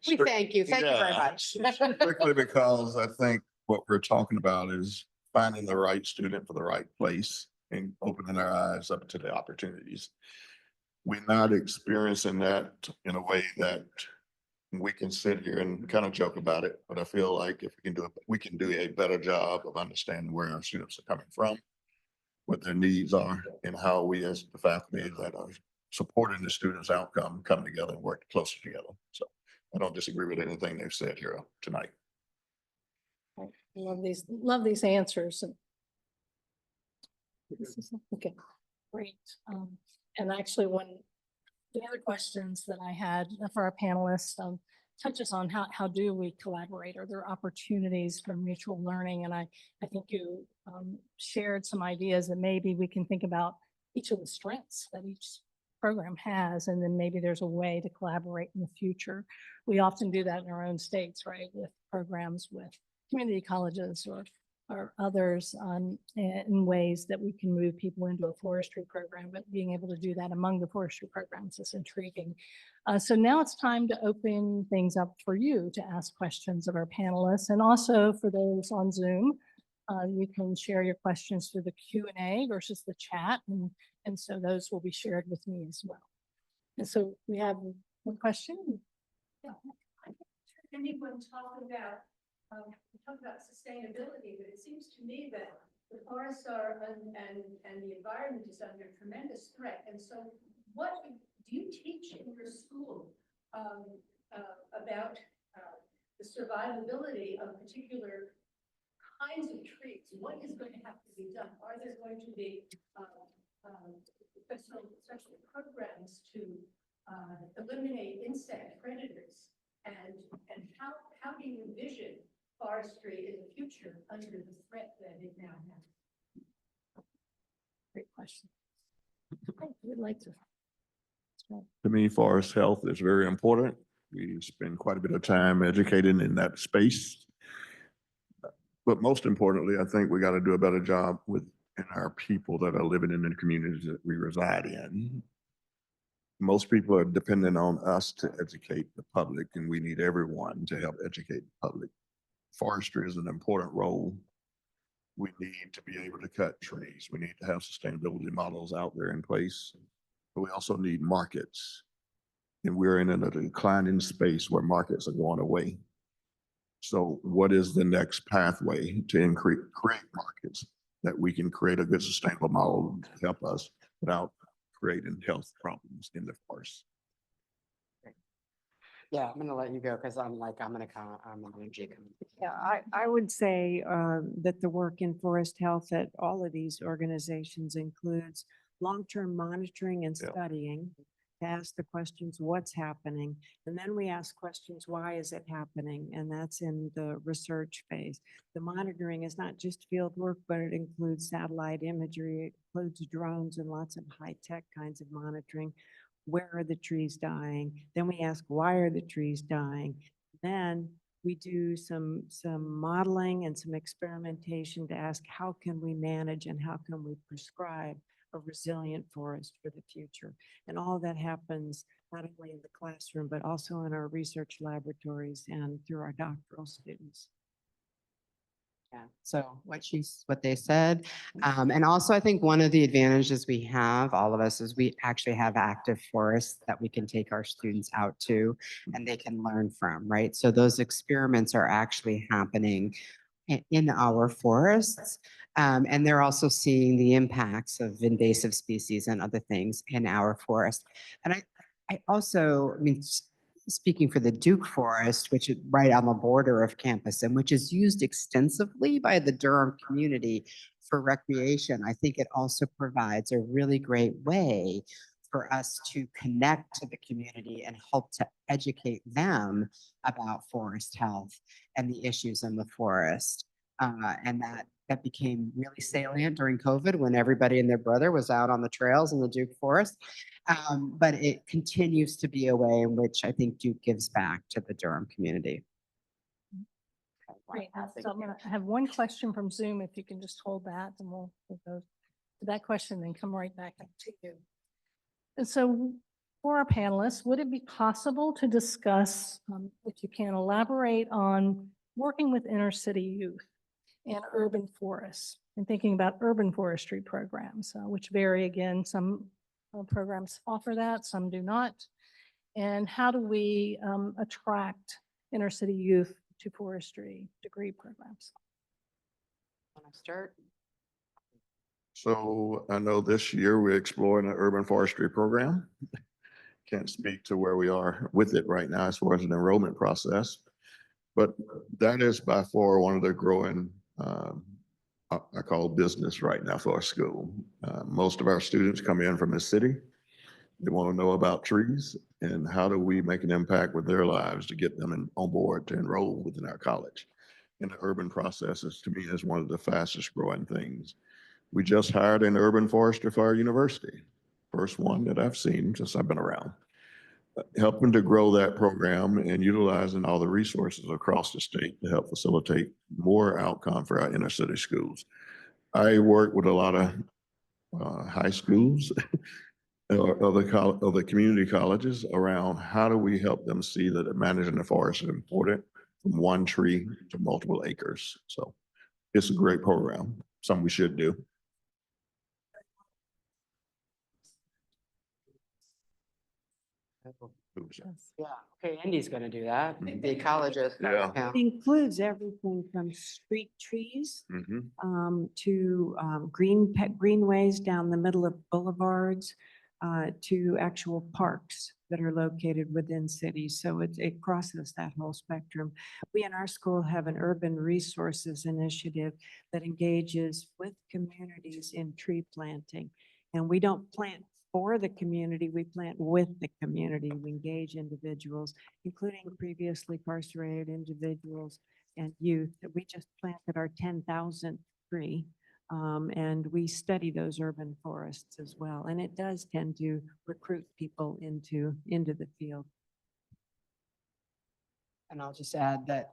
We thank you. Thank you very much. Strictly because I think what we're talking about is finding the right student for the right place and opening our eyes up to the opportunities. We're not experiencing that in a way that we can sit here and kind of joke about it, but I feel like if we can do a better job of understanding where our students are coming from, what their needs are, and how we as the faculty that are supporting the students' outcome come together and work closer together. So I don't disagree with anything they've said here tonight. Love these answers. Okay, great. And actually, one the other questions that I had for our panelists touches on how do we collaborate? Are there opportunities for mutual learning? And I think you shared some ideas that maybe we can think about each of the strengths that each program has, and then maybe there's a way to collaborate in the future. We often do that in our own states, right? With programs with community colleges or others in ways that we can move people into a forestry program, but being able to do that among the forestry programs is intriguing. So now it's time to open things up for you to ask questions of our panelists, and also for those on Zoom, you can share your questions through the Q&A versus the chat, and so those will be shared with me as well. And so we have one question. Yeah, I haven't heard anyone talk about sustainability, but it seems to me that the forests are and the environment is under tremendous threat. And so, what do you teach in your school about the survivability of particular kinds of trees? What is going to have to be done? Are there going to be special programs to eliminate insect predators? And how do you envision forestry in the future under the threat that it now has? Great question. I would like to. To me, forest health is very important. We spend quite a bit of time educating in that space. But most importantly, I think we got to do a better job with our people that are living in the communities that we reside in. Most people are dependent on us to educate the public, and we need everyone to help educate the public. Forestry is an important role. We need to be able to cut trees. We need to have sustainability models out there in place. But we also need markets. And we're in a declining space where markets are going away. So what is the next pathway to create markets that we can create a good sustainable model to help us without creating health problems in the forest? Yeah, I'm gonna let you go because I'm gonna comment. I'm an energy. Yeah, I would say that the work in forest health at all of these organizations includes long-term monitoring and Yeah. studying to ask the questions, what's happening? And then we ask questions, why is it happening? And that's in the research phase. The monitoring is not just field work, but it includes satellite imagery, it includes drones and lots of high-tech kinds of monitoring. Where are the trees dying? Then we ask, why are the trees dying? Then we do some modeling and some experimentation to ask, how can we manage and how can we prescribe a resilient forest for the future? And all that happens not only in the classroom, but also in our research laboratories and through our doctoral students. Yeah, so what they said. And also I think one of the advantages we have, all of us, is we actually have active forests that we can take our students out to and they can learn from, right? So those experiments are actually happening in our forests. And they're also seeing the impacts of invasive species and other things in our forest. And I also, I mean, speaking for the Duke Forest, which is right on the border of campus and which is used extensively by the Durham community for recreation, I think it also provides a really great way for us to connect to the community and help to educate them about forest health and the issues in the forest. And that became really salient during COVID when everybody and their brother was out on the trails in the Duke Forest. But it continues to be a way in which I think Duke gives back to the Durham community. Great. So I have one question from Zoom. If you can just hold that and we'll go to that question and then come right back up to you. And so for our panelists, would it be possible to discuss, if you can elaborate on working with inner city youth and urban forests and thinking about urban forestry programs, which vary again. Some programs offer that, some do not. And how do we attract inner city youth to forestry degree programs? Want to start? So I know this year we're exploring an urban forestry program. Can't speak to where we are with it right now as far as an enrollment process, but that is by far one of the growing, I call business right now for our school. Most of our students come in from the city. They want to know about trees and how do we make an impact with their lives to get them on board to enroll within our college. And the urban processes, to me, is one of the fastest growing things. We just hired an urban forester for our university. First one that I've seen since I've been around. Helping to grow that program and utilizing all the resources across the state to help facilitate more outcome for our inner city schools. I work with a lot of high schools or other community colleges around how do we help them see that managing the forest is important from one tree to multiple acres. So it's a great program, something we should do. Yeah, okay, Indy's going to do that. The ecologist. Yeah. It includes everything from street trees to greenways down the middle of boulevards to actual parks that are located within cities. So it crosses that whole spectrum. We in our school have an urban resources initiative that engages with communities in tree planting. And we don't plant for the community, we plant with the community. We engage individuals, including previously incarcerated individuals and youth. We just planted our 10,000th tree. And we study those urban forests as well. And it does tend to recruit people into the field. And I'll just add that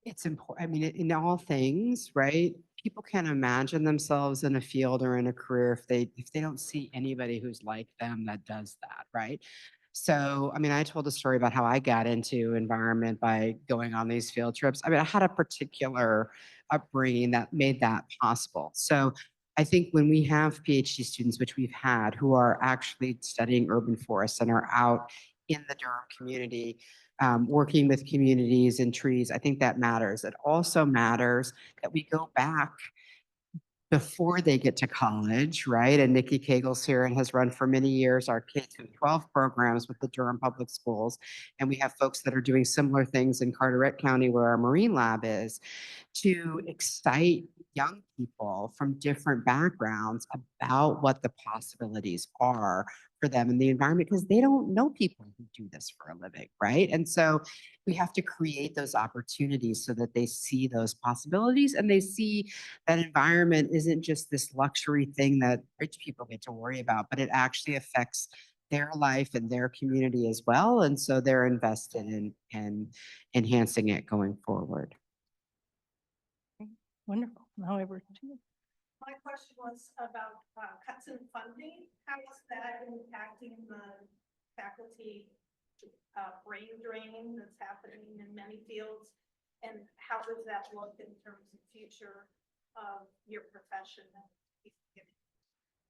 it's important. I mean, in all things, right? People can't imagine themselves in a field or in a career if they don't see anybody who's like them that does that, right? So, I mean, I told a story about how I got into environment by going on these field trips. I mean, I had a particular upbringing that made that possible. So I think when we have PhD students, which we've had, who are actually studying urban forests and are out in the Durham community, working with communities and trees. I think that matters. It also matters that we go back before they get to college, right? And Nikki Kagle's here and has run for many years our K-12 programs with the Durham Public Schools. And we have folks that are doing similar things in Carteret County where our Marine Lab is, to excite young people from different backgrounds about what the possibilities are for them in the environment, because they don't know people who do this for a living, right? And so we have to create those opportunities so that they see those possibilities and they see that environment isn't just this luxury thing that rich people get to worry about, but it actually affects their life and their community as well. And so they're invested in enhancing it going forward. Wonderful. Now over to you. My question was about cuts in funding. How is that impacting the faculty brain drain that's happening in many fields? And how does that look in terms of future of your profession?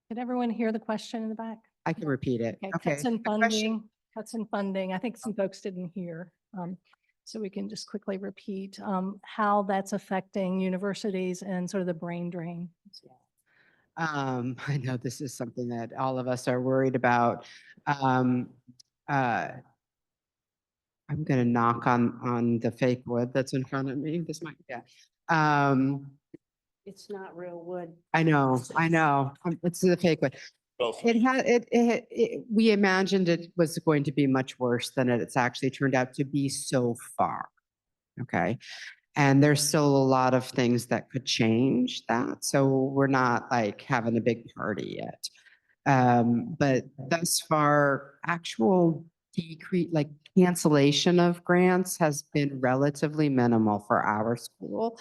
Did everyone hear the question in the back? I can repeat it. Okay, cuts in the question- funding, cuts in funding. I think some folks didn't hear. So we can just quickly repeat how that's affecting universities and sort of the brain drain. I know this is something that all of us are worried about. I'm going to knock on the fake wood that's in front of me. This might, yeah. It's not real wood. I know. It's the fake wood. Both. We imagined it was going to be much worse than it's actually turned out to be so far. Okay. And there's still a lot of things that could change that. So we're not like having a big party yet. But thus far, actual decrease, like cancellation of grants has been relatively minimal for our school.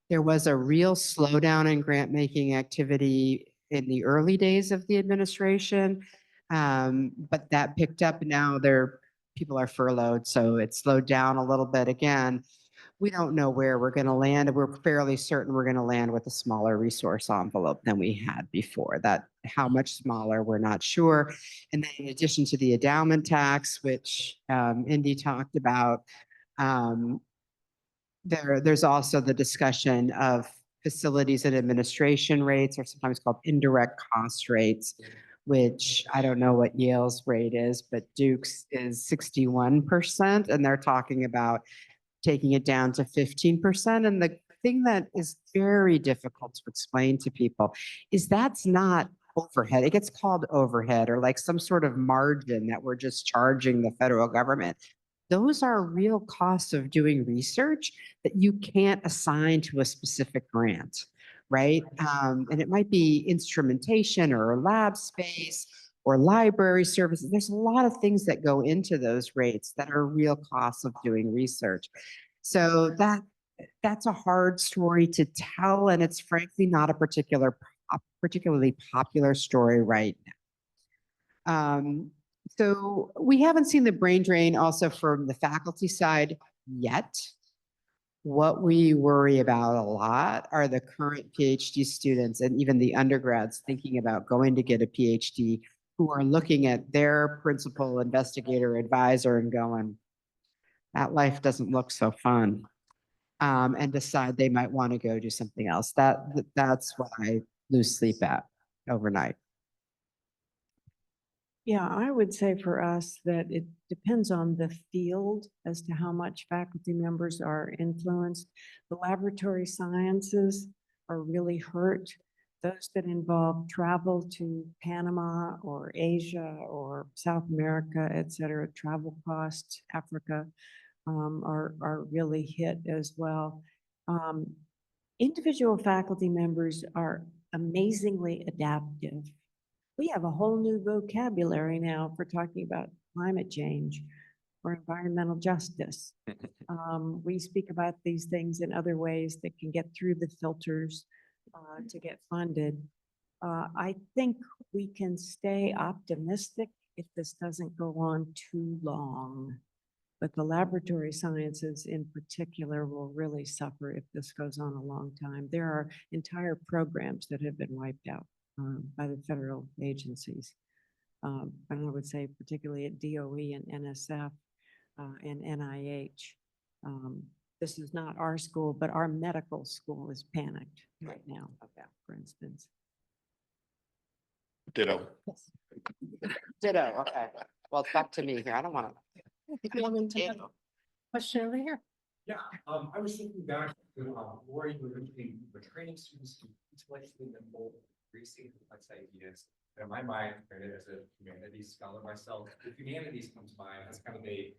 There was a real slowdown in grant making activity in the early days of the administration. But that picked up. Now people are furloughed, so it slowed down a little bit again. We don't know where we're going to land. We're fairly certain we're going to land with a smaller resource envelope than we had before. That how much smaller, we're not sure. And then in addition to the endowment tax, which Indy talked about, there's also the discussion of facilities and administration rates, or sometimes called indirect cost rates, which I don't know what Yale's rate is, but Duke's is 61%. And they're talking about taking it down to 15%. And the thing that is very difficult to explain to people is that's not overhead. It gets called overhead or like some sort of margin that we're just charging the federal government. Those are real costs of doing research that you can't assign to a specific grant, right? And it might be instrumentation or lab space or library services. There's a lot of things that go into those rates that are real costs of doing research. So that's a hard story to tell, and it's frankly not a particularly popular story right now. So we haven't seen the brain drain also from the faculty side yet. What we worry about a lot are the current PhD students and even the undergrads thinking about going to get a PhD, who are looking at their principal investigator advisor and going, that life doesn't look so fun, and decide they might want to go do something else. That's what I lose sleep at overnight. Yeah, I would say for us that it depends on the field as to how much faculty members are influenced. The laboratory sciences are really hurt. Those that involve travel to Panama or Asia or South America, et cetera, travel costs, Africa, are really hit as well. Individual faculty members are amazingly adaptive. We have a whole new vocabulary now for talking about climate change or environmental justice. We speak about these things in other ways that can get through the filters to get funded. I think we can stay optimistic if this doesn't go on too long. But the laboratory sciences in particular will really suffer if this goes on a long time. There are entire programs that have been wiped out by the federal agencies. and I would say particularly at DOE and NSF and NIH. This is not our school, but our medical school is panicked right now, for instance. Ditto. Ditto, okay. Well, it's back to me here. I don't want to. Question over here. Yeah, I was thinking back to, Lori, you were mentioning the training students intellectually nimble, embracing complex ideas. And in my mind, credit as a humanities scholar myself, the humanities comes to mind as kind of a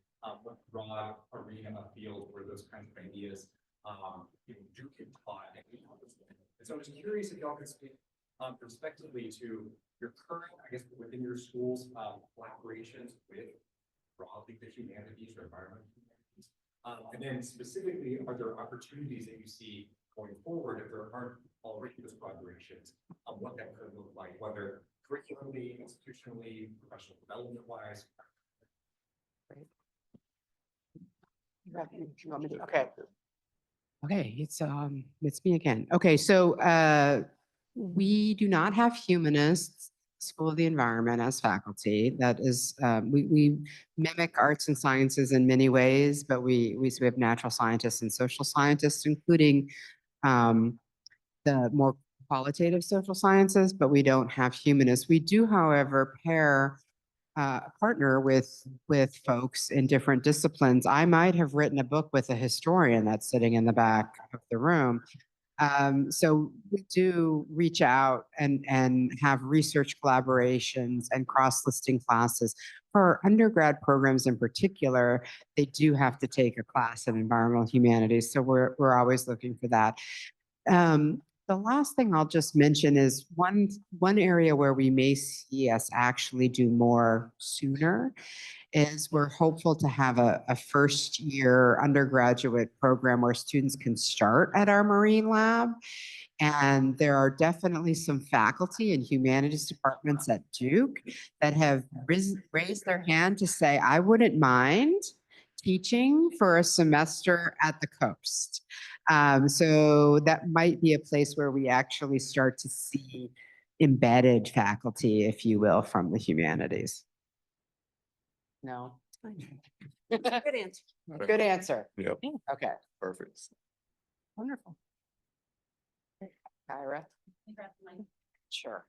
broad arena of field where those kinds of ideas, do get taught. And so I was curious if y'all could speak prospectively to your current, I guess, within your school's collaborations with broadly the humanities or environmental humanities. And then specifically, are there opportunities that you see going forward if there aren't already those collaborations, what that could look like, whether curriculumly, institutionally, professional development wise? Okay. Okay, it's me again. Okay, so we do not have humanists, School of the Environment as faculty. That is, we mimic arts and sciences in many ways, but we have natural scientists and social scientists, including the more qualitative social sciences, but we don't have humanists. We do, however, partner with folks in different disciplines. I might have written a book with a historian that's sitting in the back of the room. So we do reach out and have research collaborations and cross-listing classes. For our undergrad programs in particular, they do have to take a class in environmental humanities. So we're always looking for that. The last thing I'll just mention is one area where we may see us actually do more sooner is we're hopeful to have a first year undergraduate program where students can start at our marine lab. And there are definitely some faculty in humanities departments at Duke that have raised their hand to say, I wouldn't mind teaching for a semester at the coast. So that might be a place where we actually start to see embedded faculty, if you will, from the humanities. No. Good answer. Good answer. Yep, Okay, perfect. Wonderful. Kyra. Sure.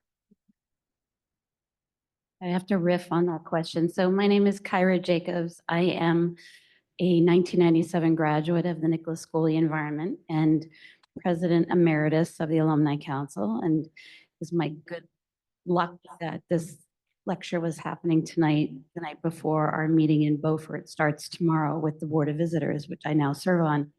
I have to riff on that question. So my name is Kyra Jacobs. I am a 1997 graduate of the Nicholas School of the Environment and President Emeritus of the Alumni Council. And it was my good luck that this lecture was happening tonight, the night before our meeting in Beaufort starts tomorrow with the Board of Visitors, which I now serve on.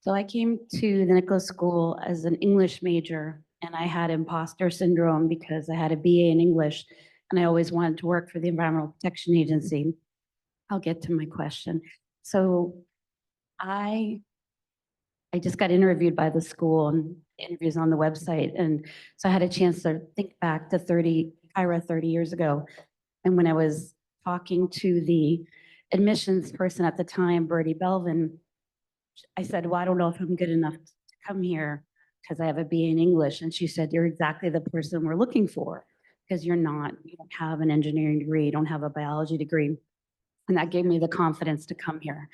So I came to the Nicholas School as an English major, and I had imposter syndrome because I had a BA in English, and I always wanted to work for the Environmental Protection Agency. I'll get to my question. So I just got interviewed by the school, and interviews on the website, and so I had a chance to think back to Kyra 30 years ago. And when I was talking to the admissions person at the time, Bertie Belvin, I said, well, I don't know if I'm good enough to come here because I have a BA in English. And she said, you're exactly the person we're looking for because you don't have an engineering degree, you don't have a biology degree. And that gave me the confidence to come here.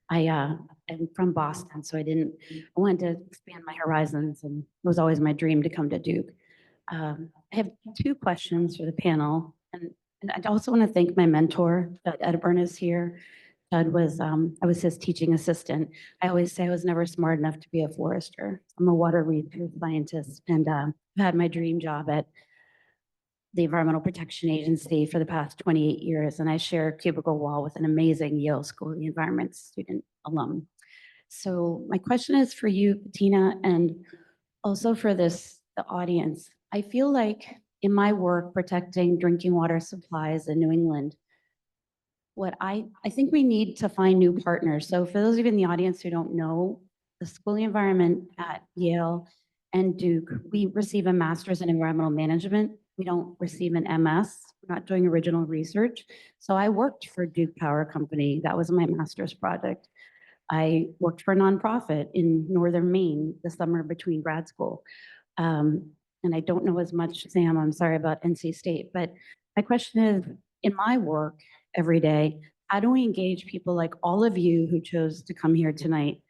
I am from Boston, so I wanted to expand my horizons, and it was always my dream to come to Duke. I have two questions for the panel, and I also want to thank my mentor, Judd Edburn is here. Judd was, I was his teaching assistant. I always say I was never smart enough to be a forester. I'm a water research scientist, and I had my dream job at the Environmental Protection Agency for the past 28 years, and I share a cubicle wall with an amazing Yale School of the Environment student alum. So my question is for you, Bettina, and also for the audience. I feel like in my work protecting drinking water supplies in New England, I think we need to find new partners. So for those of you in the audience who don't know, the School of the Environment at Yale and Duke, we receive a master's in environmental management. We don't receive an MS. We're not doing original research. So I worked for Duke Power Company. That was my master's project. I worked for a nonprofit in Northern Maine the summer between grad school. And I don't know as much, Sam, I'm sorry about NC State, but My question is, in my work every day, how do we engage people like all of you who chose to come here tonight?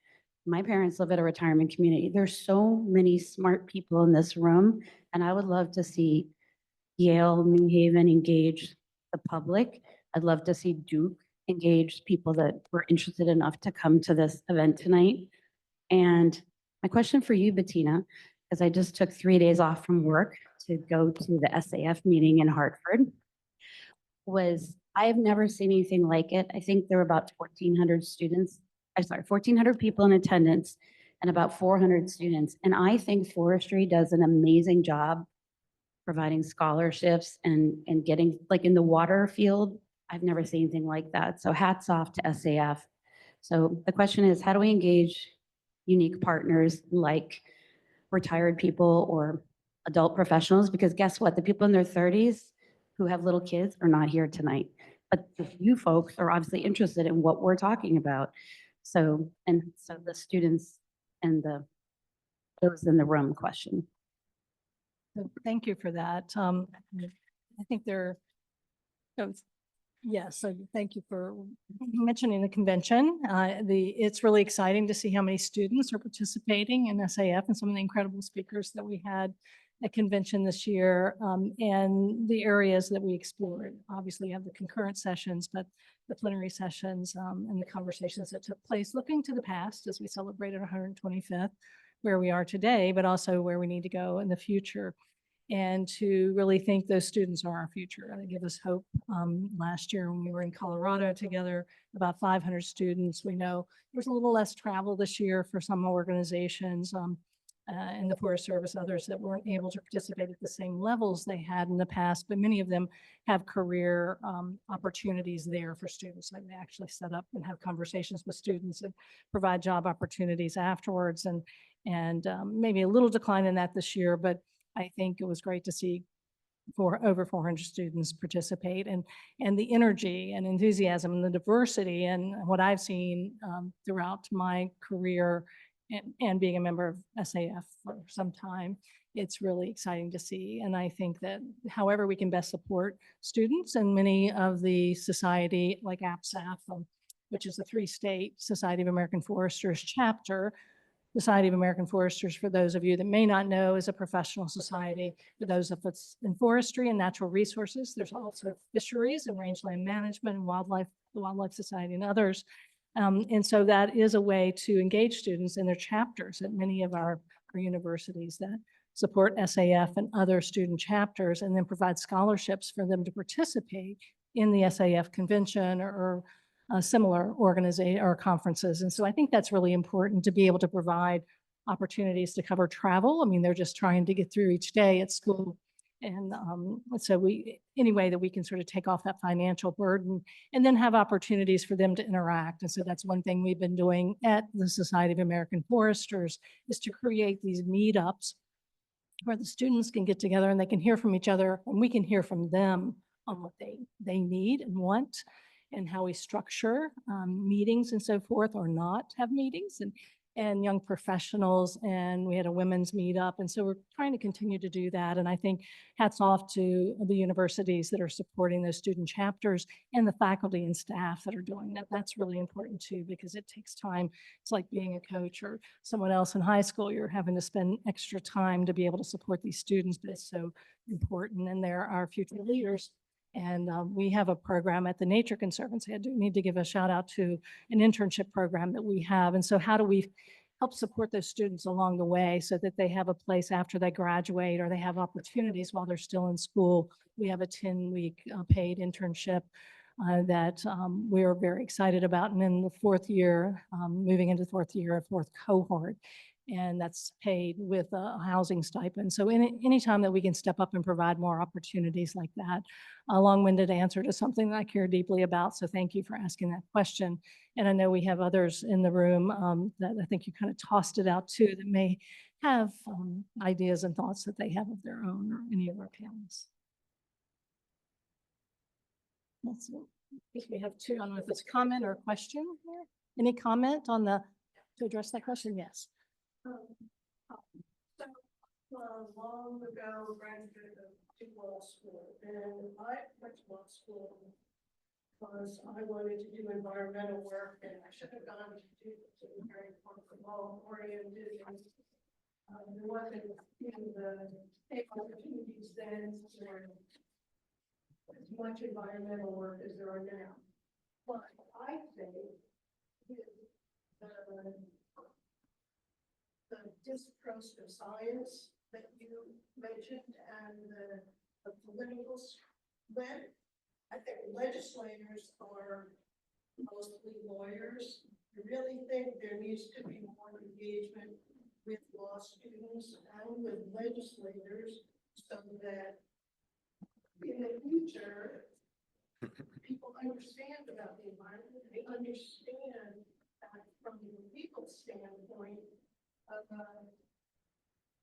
My parents live at a retirement community. There's so many smart people in this room, and I would love to see Yale, New Haven engage the public. I'd love to see Duke engage people that were interested enough to come to this event tonight. And my question for you, Bettina, is I just took 3 days off from work to go to the SAF meeting in Hartford, was I have never seen anything like it. I think there were about 1,400 students, 1,400 people in attendance and about 400 students. And I think forestry does an amazing job providing scholarships and getting, like in the water field, I've never seen anything like that. So hats off to SAF. So the question is, how do we engage unique partners like retired people or adult professionals? Because guess what? The people in their 30s who have little kids are not here tonight. But you folks are obviously interested in what we're talking about. So the students and those in the room question. So thank you for that. I think yes, so thank you for mentioning the convention. It's really exciting to see how many students are participating in SAF and some of the incredible speakers that we had at convention this year, and the areas that we explored. Obviously, you have the concurrent sessions, but the plenary sessions and the conversations that took place looking to the past as we celebrated 125th, where we are today, but also where we need to go in the future. And to really think those students are our future. They give us hope. Last year when we were in Colorado together, about 500 students. We know there's a little less travel this year for some organizations and the Forest Service, others that weren't able to participate at the same levels they had in the past, but many of them have career opportunities there for students. Like they actually set up and have conversations with students and provide job opportunities afterwards. And maybe a little decline in that this year, but I think it was great to see over 400 students participate, and the energy and enthusiasm and the diversity and what I've seen throughout my career and being a member of SAF for some time. It's really exciting to see. And I think that however we can best support students, and many of the society like APSAF, which is the 3-state Society of American Foresters chapter. Society of American Foresters, for those of you that may not know, is a professional society for those of us in forestry and natural resources. There's also fisheries and rangeland management and wildlife, the Wildlife Society and others. And so that is a way to engage students in their chapters at many of our universities that support SAF and other student chapters, and then provide scholarships for them to participate in the SAF convention or similar organization or conferences. And so I think that's really important to be able to provide opportunities to cover travel. I mean, they're just trying to get through each day at school. And so any way that we can sort of take off that financial burden and then have opportunities for them to interact. And so that's one thing we've been doing at the Society of American Foresters, is to create these meetups where the students can get together and they can hear from each other, and we can hear from them on what they need and want, and how we structure meetings and so forth, or not have meetings, and young professionals. And we had a women's meetup. And so we're trying to continue to do that. And I think hats off to the universities that are supporting those student chapters and the faculty and staff that are doing that. That's really important too, because it takes time. It's like being a coach or someone else in high school. You're having to spend extra time to be able to support these students, but it's so important. And they're our future leaders. And we have a program at the Nature Conservancy. I do need to give a shout out to an internship program that we have. And so how do we help support those students along the way so that they have a place after they graduate, or they have opportunities while they're still in school? We have a 10-week paid internship that we're very excited about. And in the 4th year, moving into the 4th year, a 4th cohort. And that's paid with a housing stipend. So any time that we can step up and provide more opportunities like that, a long-winded answer to something that I care deeply about. So thank you for asking that question. And I know we have others in the room that I think you kind of tossed it out to, that may have ideas and thoughts that they have of their own, or any of our panelists. Let's see. If we have two, I don't know if it's a comment or a question here. Any comment on to address that question? Yes. So long ago, graduated of to law school, and I went to law school because I wanted to do environmental work, and I should have gone to do it was very law oriented. And there wasn't, the same opportunities then for as much environmental work as there are now. But I think the distrust of science that you mentioned and the political split, I think legislators are mostly lawyers. I really think there needs to be more engagement with law students and with legislators so that in the future, people understand about the environment. They understand that from the legal standpoint,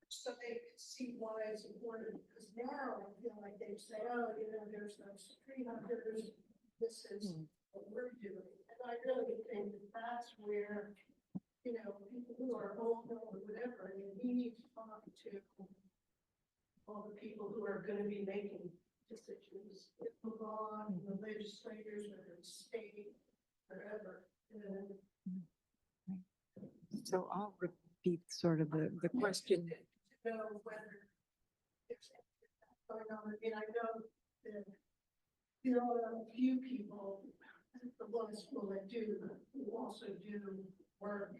so they can see why it's important. Because now I feel like they say, oh, there's no tree hunters. This is what we're doing. And I really think that that's where, people who are older or whatever, we need to talk to all the people who are going to be making decisions, the law, the legislators, whether it's state, wherever. So I'll repeat sort of the question. To know whether there's anything going on. I mean, I know that there are a few people at the law school that who also do work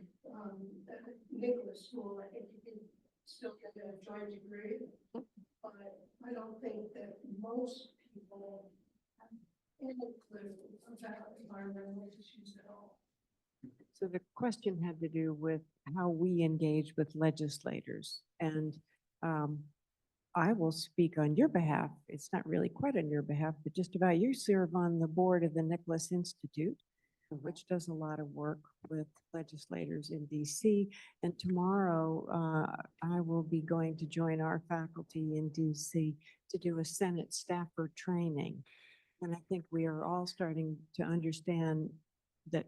at the Nicholas School. I think you can still get a joint degree, but I don't think that most people have any clue about environmental issues at all. So the question had to do with how we engage with legislators. And I will speak on your behalf. It's not really quite on your behalf, but just about you serve on the board of the Nicholas Institute, which does a lot of work with legislators in DC. And tomorrow, I will be going to join our faculty in DC to do a Senate staffer training. And I think we are all starting to understand that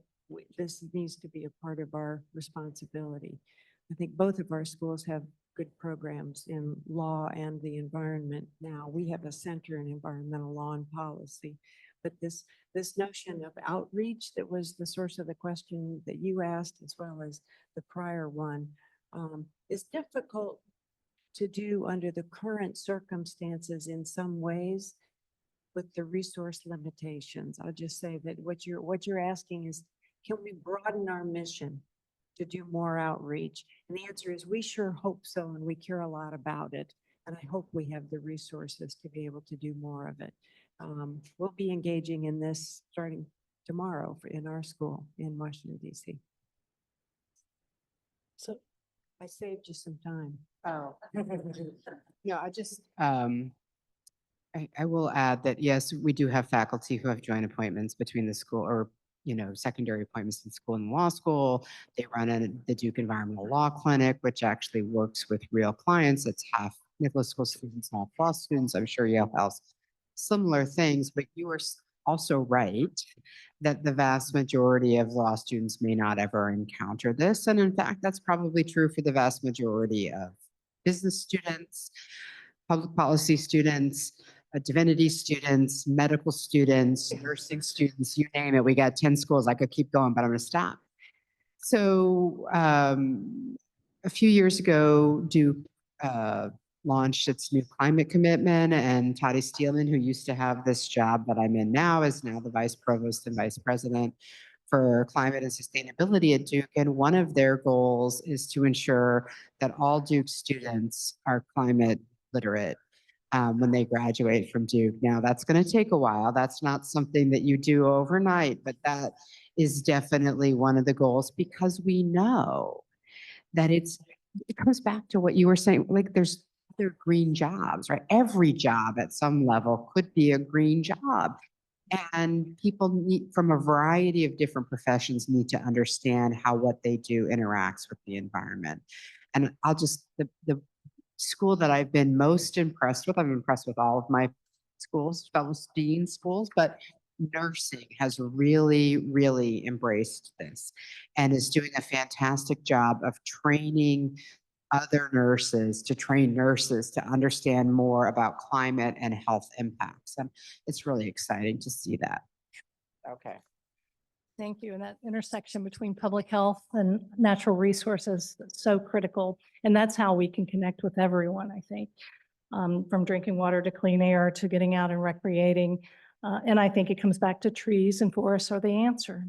this needs to be a part of our responsibility. I think both of our schools have good programs in law and the environment now. We have a center in environmental law and policy, but this notion of outreach that was the source of the question that you asked, as well as the prior one, is difficult to do under the current circumstances in some ways with the resource limitations. I'll just say that what you're asking is, can we broaden our mission to do more outreach? And the answer is we sure hope so, and we care a lot about it. And I hope we have the resources to be able to do more of it. We'll be engaging in this starting tomorrow in our school in Washington, D.C. So I saved you some time. Oh. No, I just, I will add that, yes, we do have faculty who have joint appointments between the school or, secondary appointments in school and law school. They run the Duke Environmental Law Clinic, which actually works with real clients. It's half Nicholas School students, half law students. I'm sure Yale has similar things, but you are also right that the vast majority of law students may not ever encounter this. And in fact, that's probably true for the vast majority of business students, public policy students, divinity students, medical students, nursing students, you name it. We got 10 schools. I could keep going, but I'm going to stop. So a few years ago, Duke launched its new climate commitment, and Toddy Steelman, who used to have this job that I'm in now, is now the vice provost and vice president for climate and sustainability at Duke. And one of their goals is to ensure that all Duke students are climate literate when they graduate from Duke. Now, that's going to take a while. That's not something that you do overnight, but that is definitely one of the goals, because we know that it comes back to what you were saying, like there's other green jobs, right? Every job at some level could be a green job. And people from a variety of different professions need to understand how what they do interacts with the environment. And I'll just, the school that I've been most impressed with, I'm impressed with all of my schools, fellow dean schools, but nursing has really, really embraced this and is doing a fantastic job of training other nurses, to train nurses to understand more about climate and health impacts. And it's really exciting to see that. Okay. Thank you. And that intersection between public health and natural resources is so critical. And that's how we can connect with everyone, I think, from drinking water to clean air to getting out and recreating. And I think it comes back to trees and forests are the answer.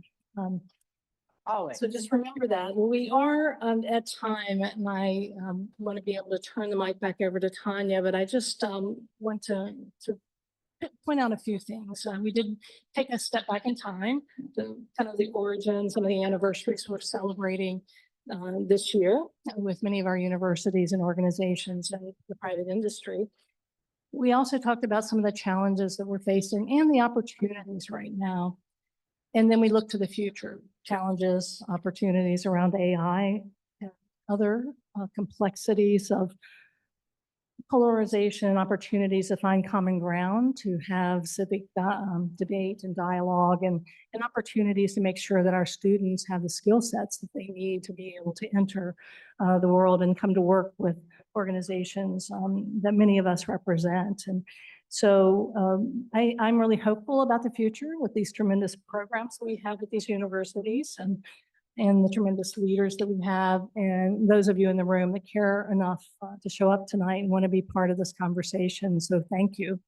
Always. So just remember that. Well, we are at time, and I want to be able to turn the mic back over to Tanya, but I just want to point out a few things. We did take a step back in time to kind of the origins, some of the anniversaries we're celebrating this year with many of our universities and organizations and the private industry. We also talked about some of the challenges that we're facing and the opportunities right now. And then we look to the future, challenges, opportunities around AI and other complexities of polarization, opportunities to find common ground, to have civic debate and dialogue, and opportunities to make sure that our students have the skill sets that they need to be able to enter the world and come to work with organizations that many of us represent. And so I'm really hopeful about the future with these tremendous programs that we have at these universities and the tremendous leaders that we have, and those of you in the room that care enough to show up tonight and want to be part of this conversation. So thank you.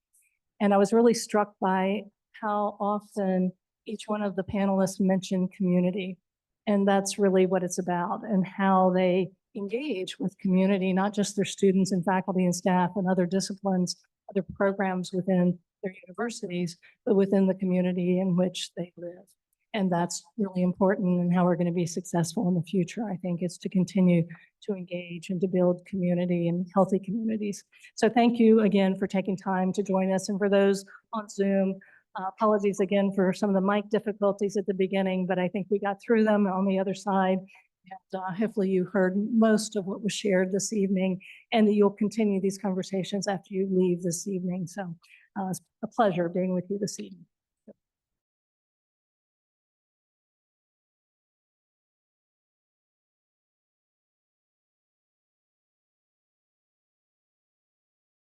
And I was really struck by how often each one of the panelists mentioned community. And that's really what it's about, and how they engage with community, not just their students and faculty and staff and other disciplines, other programs within their universities, but within the community in which they live. And that's really important in how we're going to be successful in the future. I think it's to continue to engage and to build community and healthy communities. So thank you again for taking time to join us. And for those on Zoom, apologies again for some of the mic difficulties at the beginning, but I think we got through them on the other side. And hopefully you heard most of what was shared this evening, and that you'll continue these conversations after you leave this evening. So it's a pleasure being with you this evening.